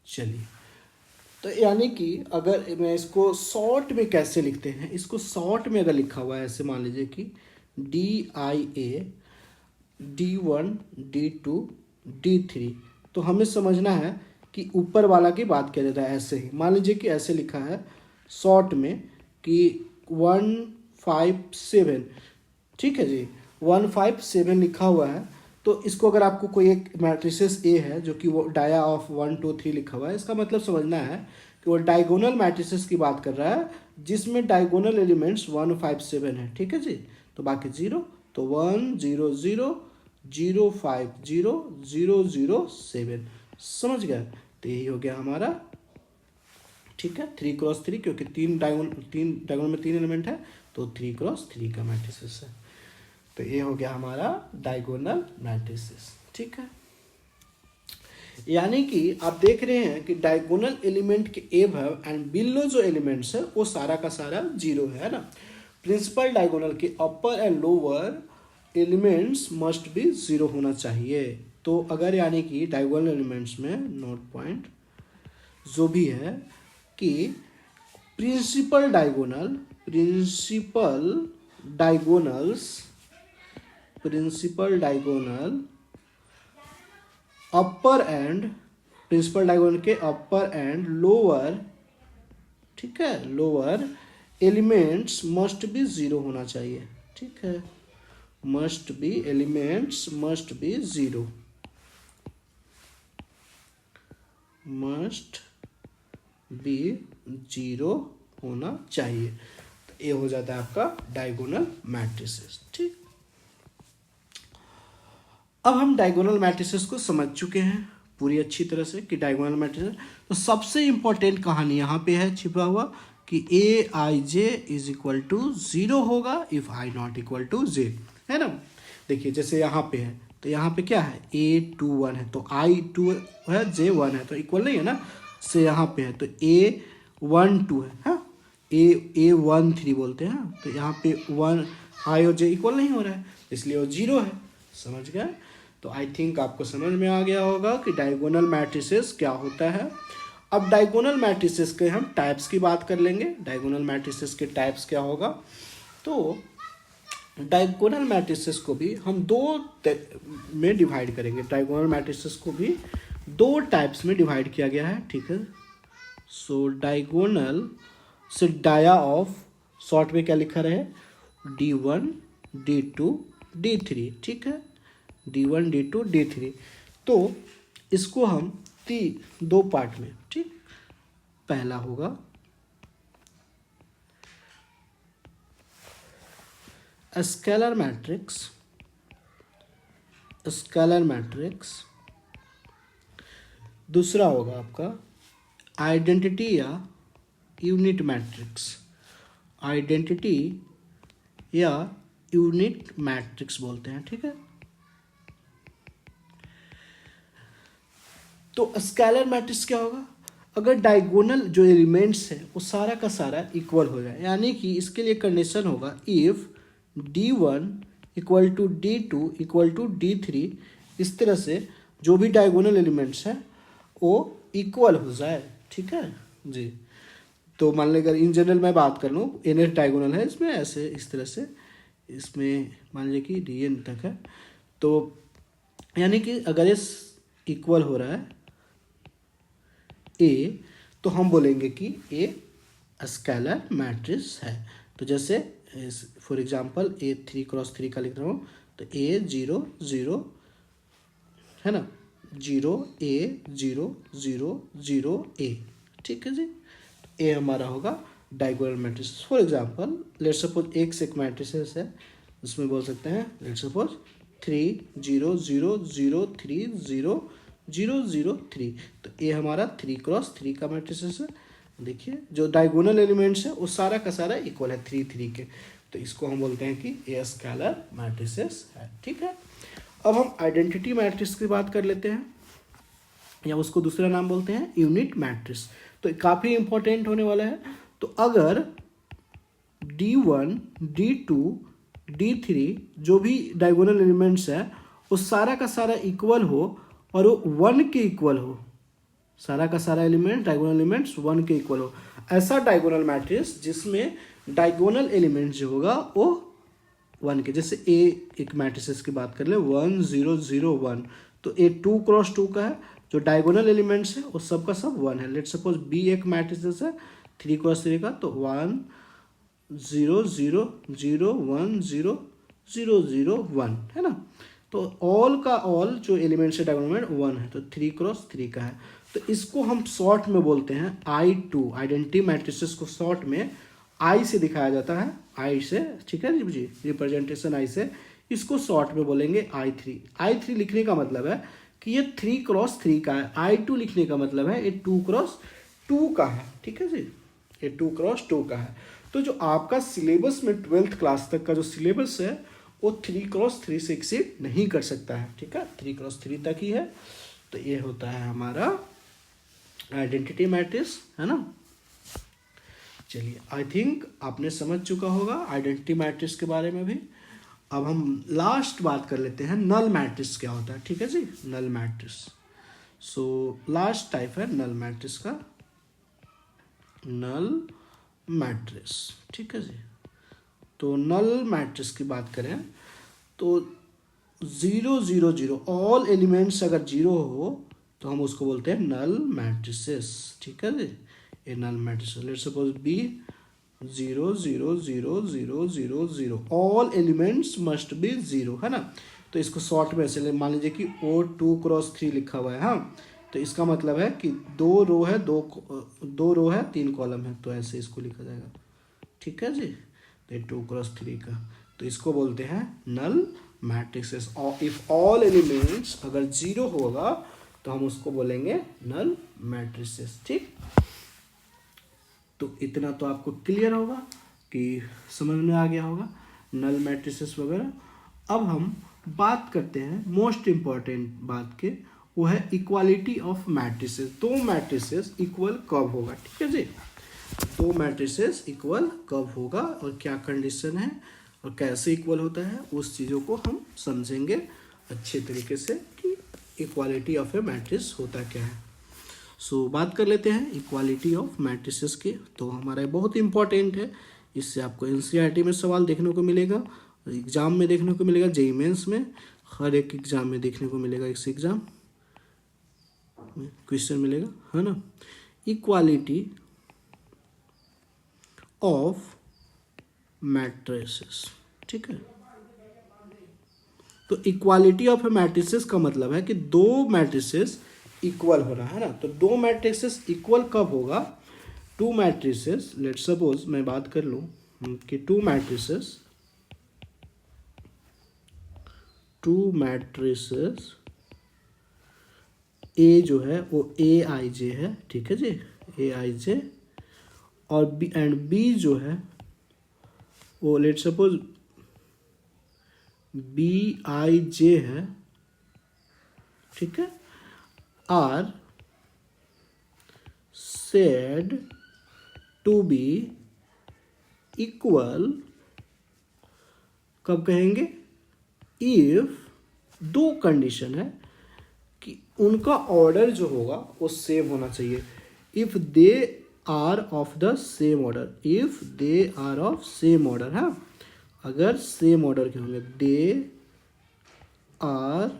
चलिए, तो यानी कि अगर मैं इसको शॉर्ट में कैसे लिखते हैं, इसको शॉर्ट में अगर लिखा हुआ है ऐसे मान लीजिए कि DIA D1 D2 D3, तो हमें समझना है कि ऊपर वाला की बात किया जाता है ऐसे ही। मान लीजिए कि ऐसे लिखा है शॉर्ट में कि 1 5 7, ठीक है जी, 1 5 7 लिखा हुआ है। तो इसको अगर आपको कोई एक मैट्रिसेस ए है जो कि वो डाया ऑफ 1 2 3 लिखा हुआ है, इसका मतलब समझना है कि वो डायगोनल मैट्रिसेस की बात कर रहा है जिसमें डायगोनल एलिमेंट्स 1 5 7 है, ठीक है जी। तो बाकी जीरो, तो 1 0 0 0 5 0 0 0 7, समझ गया। तो यही हो गया हमारा, ठीक है, 3 क्रॉस 3, क्योंकि तीन डायगोनल में 3 एलिमेंट है तो 3 क्रॉस 3 का मैट्रिसेस है। तो ये हो गया हमारा डायगोनल मैट्रिसेस, ठीक है। यानी कि आप देख रहे हैं कि डायगोनल एलिमेंट के एबव एंड बिलो जो एलिमेंट्स है वो सारा का सारा जीरो है ना। प्रिंसिपल डायगोनल के upper and lower elements must भी जीरो होना चाहिए। तो अगर यानी कि डायगोनल एलिमेंट्स में नोट पॉइंट जो भी है कि principal diagonal upper and, principal diagonal के अपर एंड लोअर, ठीक है, lower elements must be zero होना चाहिए, ठीक है, must be, elements must be zero, must be zero होना चाहिए। तो ये हो जाता है आपका डायगोनल मैट्रिसेस, ठीक। अब हम डायगोनल मैट्रिसेस को समझ चुके हैं पूरी अच्छी तरह से कि डायगोनल मैट्रिसेस। तो सबसे इंपॉर्टेंट कहानी यहाँ पे है छिपा हुआ कि a I j is equal to zero होगा if i not equal to j, है ना। देखिए जैसे यहाँ पे है, तो यहाँ पे क्या है, ए टू वन है, तो आई टू है, जे वन है, तो इक्वल नहीं है ना। से यहाँ पे है तो ए वन टू है, हाँ, ए वन थ्री बोलते हैं, तो यहाँ पे वन आई और जे इक्वल नहीं हो रहा है, इसलिए वो जीरो है। समझ गए। तो आई थिंक आपको समझ में आ गया होगा कि डायगोनल मैट्रिसेस क्या होता है। अब डायगोनल मैट्रिसेस के हम टाइप्स की बात कर लेंगे। डायगोनल मैट्रिसेस के टाइप्स क्या होगा, तो डायगोनल मैट्रिसेस को भी हम दो में डिवाइड करेंगे। डायगोनल मैट्रिसेस को भी दो टाइप्स में डिवाइड किया गया है, ठीक है। सो डायगोनल से डाया ऑफ, शॉर्ट में क्या लिखा रहे, D1 D2 D3, ठीक है, D1 D2 D3। तो इसको हम दो पार्ट में, ठीक। पहला होगा स्केलर मैट्रिक्स, स्केलर मैट्रिक्स। दूसरा होगा आपका आइडेंटिटी या यूनिट मैट्रिक्स, आइडेंटिटी या यूनिट मैट्रिक्स बोलते हैं, ठीक है। तो स्केलर मैट्रिक्स क्या होगा, अगर डायगोनल जो एलिमेंट्स है वो सारा का सारा इक्वल हो जाए, यानी कि इसके लिए कंडीशन होगा if D1 equal to D2 equal to D3, इस तरह से जो भी डायगोनल एलिमेंट्स हैं वो इक्वल हो जाए, ठीक है जी। तो मान लीजिए अगर इन जनरल मैं बात कर लूँ, एन डायगोनल है इसमें, ऐसे इस तरह से, इसमें मान लीजिए कि DN तक है, तो यानी कि अगर इस इक्वल हो रहा है ए, तो हम बोलेंगे कि ए स्केलर मैट्रिक्स है। तो जैसे फॉर एग्जांपल A3x3 का लिख रहा हूँ, तो A0 0 है ना, 0A0 0 0 A, ठीक है जी। ए हमारा होगा diagonal matrix. For example let's suppose एक मैट्रिसेस है, उसमें बोल सकते हैं लेट्स सपोज 3 0 0 0 3 0 0 0 3, तो ए हमारा 3x3 का मैट्रिसेस है। देखिए जो डायगोनल एलिमेंट्स है वो सारा का सारा इक्वल है 3 3 के, तो इसको हम बोलते हैं कि ए स्केलर मैट्रिसेस है, ठीक है। अब हम आइडेंटिटी मैट्रिक्स की बात कर लेते हैं, या उसको दूसरा नाम बोलते हैं यूनिट मैट्रिक्स। तो काफ़ी इंपॉर्टेंट होने वाला है। तो अगर D1 D2 D3 जो भी डायगोनल एलिमेंट्स है वो सारा का सारा इक्वल हो और वो 1 के इक्वल हो, सारा का सारा एलिमेंट डायगोनल एलिमेंट्स 1 के इक्वल हो, ऐसा डायगोनल मैट्रिक्स जिसमें डायगोनल एलिमेंट जो होगा वो 1 के, जैसे ए एक मैट्रिसेस की बात कर ले 1 0 0 1, तो ए 2x2 का है, जो डायगोनल एलिमेंट्स है वो सब का सब 1 है। लेट्स सपोज बी एक मैट्रिसेस है 3x3 का, तो 1 0 0 0 1 0 0 0 1 है ना। तो ऑल का ऑल जो एलिमेंट्स है डायगोनल 1 है, तो 3x3 का है। तो इसको हम शॉर्ट में बोलते हैं I2, आइडेंटिटी मैट्रिसेस को शॉर्ट में I से दिखाया जाता है, I से, ठीक है जी, रिप्रेजेंटेशन I से, इसको शॉर्ट में बोलेंगे I3। I3 लिखने का मतलब है कि ये 3x3 का है, I2 लिखने का मतलब है ये 2x2 का है, ठीक है जी, ये 2x2 का है। तो जो आपका सिलेबस में 12th क्लास तक का जो सिलेबस है वो 3x3 से एक्सीड नहीं कर सकता है, ठीक है, 3x3 तक ही है। तो ये होता है हमारा आइडेंटिटी मैट्रिक्स, है ना। चलिए आई थिंक आपने समझ चुका होगा आइडेंटिटी मैट्रिक्स के बारे में भी। अब हम लास्ट बात कर लेते हैं नल मैट्रिक्स क्या होता है, ठीक है जी, null matrix. So last type है नल मैट्रिक्स का, नल मैट्रिक्स, ठीक है जी। तो नल मैट्रिक्स की बात करें तो zero zero zero, all elements अगर जीरो हो तो हम उसको बोलते हैं नल मैट्रिसेस। ठीक है जी, ये null matrices. Let's suppose b zero zero zero zero zero zero, all elements must be zero, है ना। तो इसको शॉर्ट में ऐसे मान लीजिए कि O2×3 लिखा हुआ है। हाँ, तो इसका मतलब है कि दो रो है, दो रो है, 3 कॉलम है, तो ऐसे इसको लिखा जाएगा। ठीक है जी, तो 2×3 का, तो इसको बोलते हैं नल मैट्रिसेस। और इफ ऑल एलिमेंट्स अगर जीरो होगा तो हम उसको बोलेंगे नल मैट्रिसेस। ठीक, तो इतना तो आपको क्लियर होगा कि समझ में आ गया होगा नल मैट्रिसेस वगैरह। अब हम बात करते हैं मोस्ट इम्पॉर्टेंट बात के, वो है इक्वालिटी ऑफ मैट्रिसेस। दो मैट्रिसेस इक्वल कब होगा? ठीक है जी, दो मैट्रिसेस इक्वल कब होगा और क्या कंडीशन है और कैसे इक्वल होता है, उस चीज़ों को हम समझेंगे अच्छे तरीके से कि इक्वालिटी ऑफ ए मैट्रिक्स होता क्या है। सो बात कर लेते हैं इक्वालिटी ऑफ मैट्रिसेस की। तो हमारा बहुत इंपॉर्टेंट है, इससे आपको एनसीईआरटी में सवाल देखने को मिलेगा, एग्जाम में देखने को मिलेगा, जेईई मेंस में, हर एक एग्जाम में देखने को मिलेगा, इस एग्जाम में क्वेश्चन मिलेगा, है ना। इक्वालिटी ऑफ मैट्रिसेस, ठीक है। तो इक्वालिटी ऑफ मैट्रिसेस का मतलब है कि दो मैट्रिसेस इक्वल होना, है ना। तो दो मैट्रिसेस इक्वल कब होगा? टू मैट्रिसेस, लेट्स सपोज मैं बात कर लूँ कि टू मैट्रिसेस ए जो है वो ए आई जे है, ठीक है जी, ए आई जे, और बी एंड बी जो है वो let's suppose B I J है, ठीक है, are said to be equal, कब कहेंगे? इफ दो कंडीशन है कि उनका ऑर्डर जो होगा वो सेम होना चाहिए। If they are of the same order, if they are of same order, है, अगर सेम ऑर्डर के होंगे, they are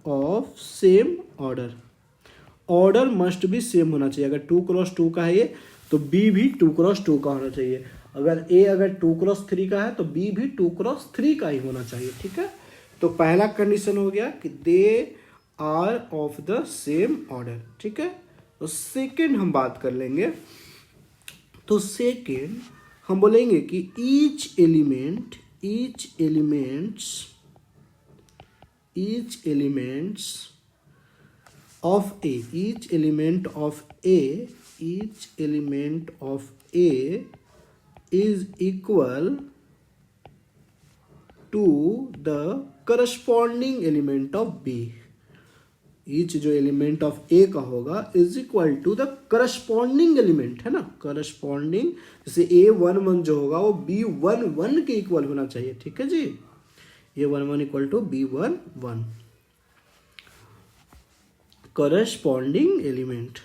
of same order, order must भी सेम होना चाहिए। अगर 2×2 का है ये तो बी भी 2×2 का होना चाहिए। अगर ए अगर 2×3 का है तो बी भी 2×3 का ही होना चाहिए, ठीक है। तो पहला कंडीशन हो गया कि they are of the same order, ठीक है। तो सेकेंड हम बात कर लेंगे, तो सेकेंड हम बोलेंगे कि each elements of A, each element of A is equal to the corresponding element of B. Each जो एलिमेंट ऑफ A का होगा is equal to the corresponding element, है ना, करस्पॉन्डिंग, जैसे A11 जो होगा वो B11 के इक्वल होना चाहिए, ठीक है जी, A11 equal to B11, corresponding element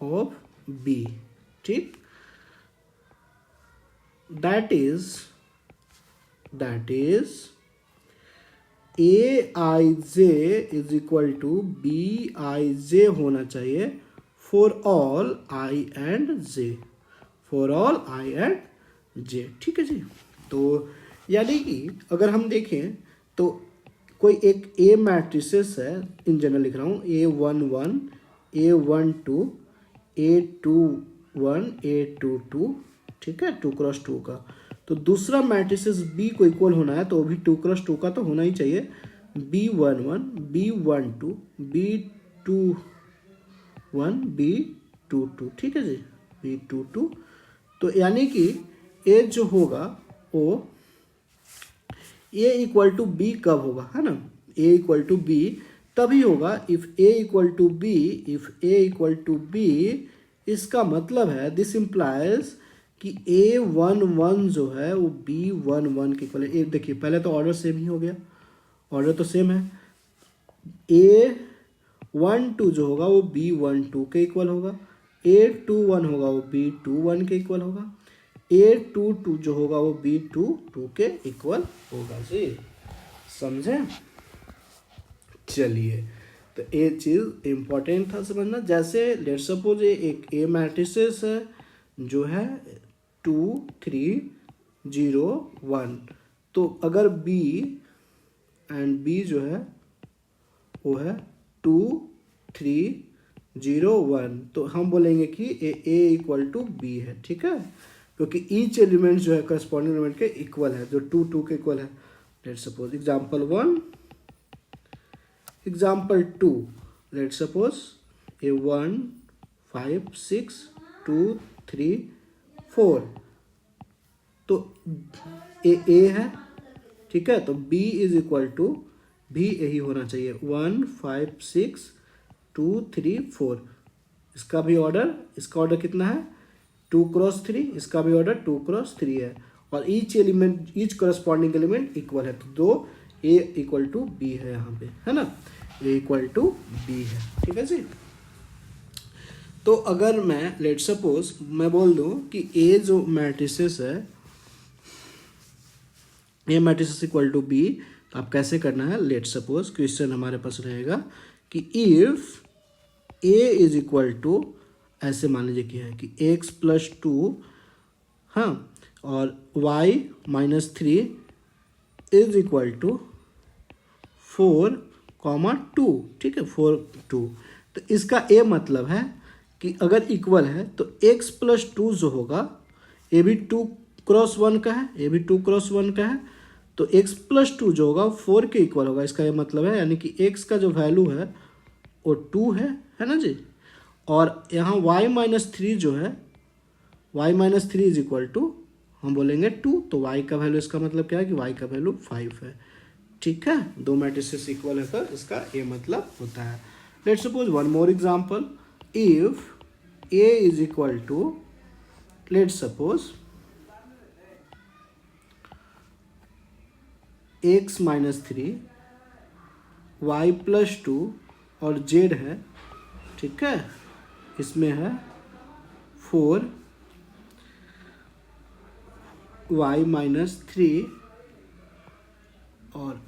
of B, ठीक, that is Aij is equal to Bij होना चाहिए for all I and J, for all i and j, ठीक है जी। तो यानी कि अगर हम देखें तो कोई एक ए मैट्रिसेस है, इन जनरल लिख रहा हूँ, A11, A12, A21, A22, ठीक है, 2×2 का। तो दूसरा मैट्रिसेस बी को इक्वल होना है तो वो भी 2×2 का तो होना ही चाहिए, B11, B12, B21, B22, ठीक है जी, B22। तो यानी कि ए जो होगा वो ए इक्वल टू बी कब होगा, है ना, ए इक्वल टू बी तभी होगा if A equal to B, इसका मतलब है दिस इंप्लाइज कि A11 जो है वो B11 के इक्वल है। देखिए पहले तो ऑर्डर सेम ही हो गया, ऑर्डर तो सेम है, A12 जो होगा वो B12 के इक्वल होगा, A21 होगा वो B21 के इक्वल होगा, A22 जो होगा वो B22 के इक्वल होगा जी, समझे। चलिए, तो ये चीज़ इम्पोर्टेंट था समझना। जैसे लेट सपोज एक ए मैट्रिसेस है जो है 2 3 0 1, तो अगर बी एंड बी जो है वो है 2 3 0 1, तो हम बोलेंगे कि ए इक्वल टू बी है, ठीक है, क्योंकि ईच एलिमेंट जो है करस्पॉन्डिंग एलिमेंट के इक्वल है, जो 2 2 के इक्वल है। Let suppose example 1, example 2, let suppose a 1 5 6 2 3 4, तो ए है, ठीक है, तो b इज इक्वल टू भी यही होना चाहिए 1 5 6 2 3 4। इसका भी ऑर्डर, इसका ऑर्डर कितना है 2 क्रॉस 3, इसका भी ऑर्डर 2 क्रॉस 3 है, और each element each corresponding element equal है, तो दो ए इक्वल टू बी है यहाँ पे, है ना, ए इक्वल टू बी है, ठीक है जी। तो अगर मैं लेट सपोज मैं बोल दूं कि ए जो मैट्रिसेस है, ए मैट्रिसेस इक्वल टू बी, तो आप कैसे करना है, लेट सपोज क्वेश्चन हमारे पास रहेगा कि if A is equal to, ऐसे मान लीजिए कि है कि एक्स प्लस 2, हाँ, और y minus 3 is equal to 4, 2, ठीक है, 4 2, तो इसका ए मतलब है कि अगर इक्वल है तो x प्लस 2 जो होगा, ए भी 2 क्रॉस 1 का है, ए भी 2 क्रॉस 1 का है, तो x प्लस 2 जो होगा 4 के इक्वल होगा, इसका ये मतलब है, यानी कि x का जो वैल्यू है वो 2 है ना जी, और यहाँ y माइनस 3 जो है, y minus 3 is equal to, हम बोलेंगे 2, तो y का वैल्यू, इसका मतलब क्या है कि y का वैल्यू 5 है, ठीक है, दो मैट्रिसेस इक्वल है तो इसका ये मतलब होता है। Let suppose one more example, if A is equal to, let suppose x minus 3 y plus 2 और z है, ठीक है, इसमें है 4 वाई माइनस 3 और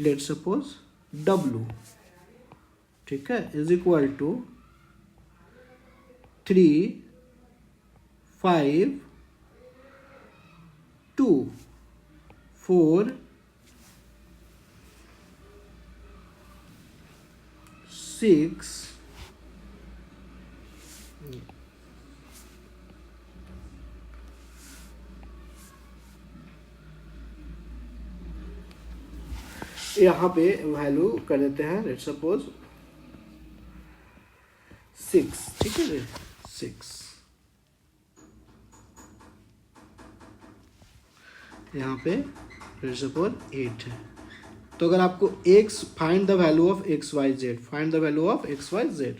लेट सपोज w, ठीक है, इज इक्वल टू 3 5 2 4 6 यहाँ पे वैल्यू कर देते हैं, लेट सपोज 6, ठीक है, 6, यहाँ पे लेट सपोज 8 है। तो अगर आपको x find the value of x y z, find the value of x y z,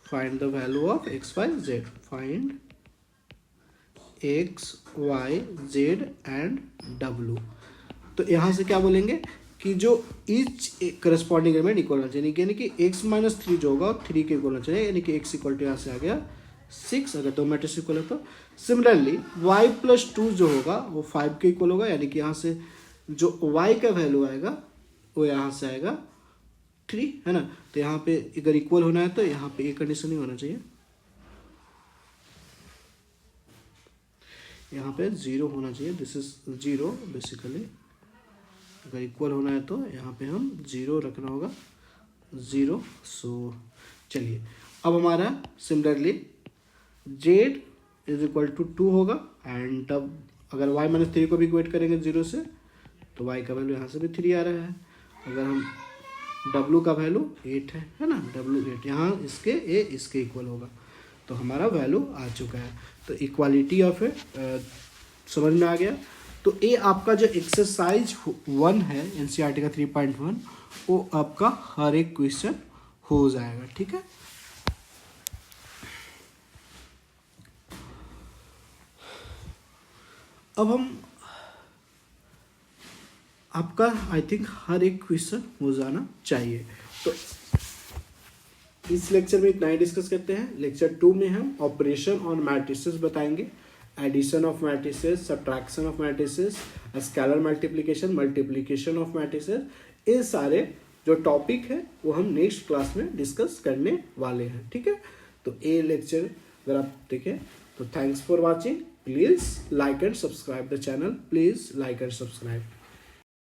find the value of x y z, find x y z and w, तो यहाँ से क्या बोलेंगे कि जो ईच करस्पॉन्डिंग एलिमेंट इक्वल होना चाहिए, यानी कि x माइनस 3 जो होगा 3 के इक्वल होना चाहिए, यानी कि x इक्वल टू यहाँ से आ गया 6, अगर दो मैट्रिक्स इक्वल है तो। सिमिलरली y प्लस 2 जो होगा वो 5 के इक्वल होगा, यानी कि यहाँ से जो y का वैल्यू आएगा वो यहाँ से आएगा 3, है ना, तो यहाँ पे अगर इक्वल होना है तो यहाँ पे एक कंडीशन ही होना चाहिए, यहाँ पे 0 होना चाहिए, दिस इज 0 बेसिकली, अगर इक्वल होना है तो यहाँ पे हम 0 रखना होगा, 0। सो चलिए, अब हमारा similarly z is equal to 2 होगा, एंड तब अगर y माइनस 3 को भी इक्वेट करेंगे 0 से, तो y का वैल्यू यहाँ से भी 3 आ रहा है, अगर हम w का वैल्यू 8 है ना, w 8, यहाँ इसके a इसके इक्वल होगा, तो हमारा वैल्यू आ चुका है। तो इक्वालिटी ऑफ समझ में आ गया। तो ये आपका जो एक्सरसाइज 1 है एनसीईआरटी का 3.1, वो आपका हर एक क्वेश्चन हो जाएगा, ठीक है। अब हम आपका आई थिंक हर एक क्वेश्चन हो जाना चाहिए। तो इस लेक्चर में इतना ही डिस्कस करते हैं। लेक्चर 2 में हम ऑपरेशन ऑन मैट्रिसेस बताएंगे, addition of matrices, subtraction of matrices, scalar multiplication, multiplication of matrices, ये सारे जो टॉपिक है वो हम नेक्स्ट क्लास में डिस्कस करने वाले हैं। ठीक है, तो ये लेक्चर अगर आप देखें तो thanks for watching. Please like and subscribe the channel, please like and subscribe.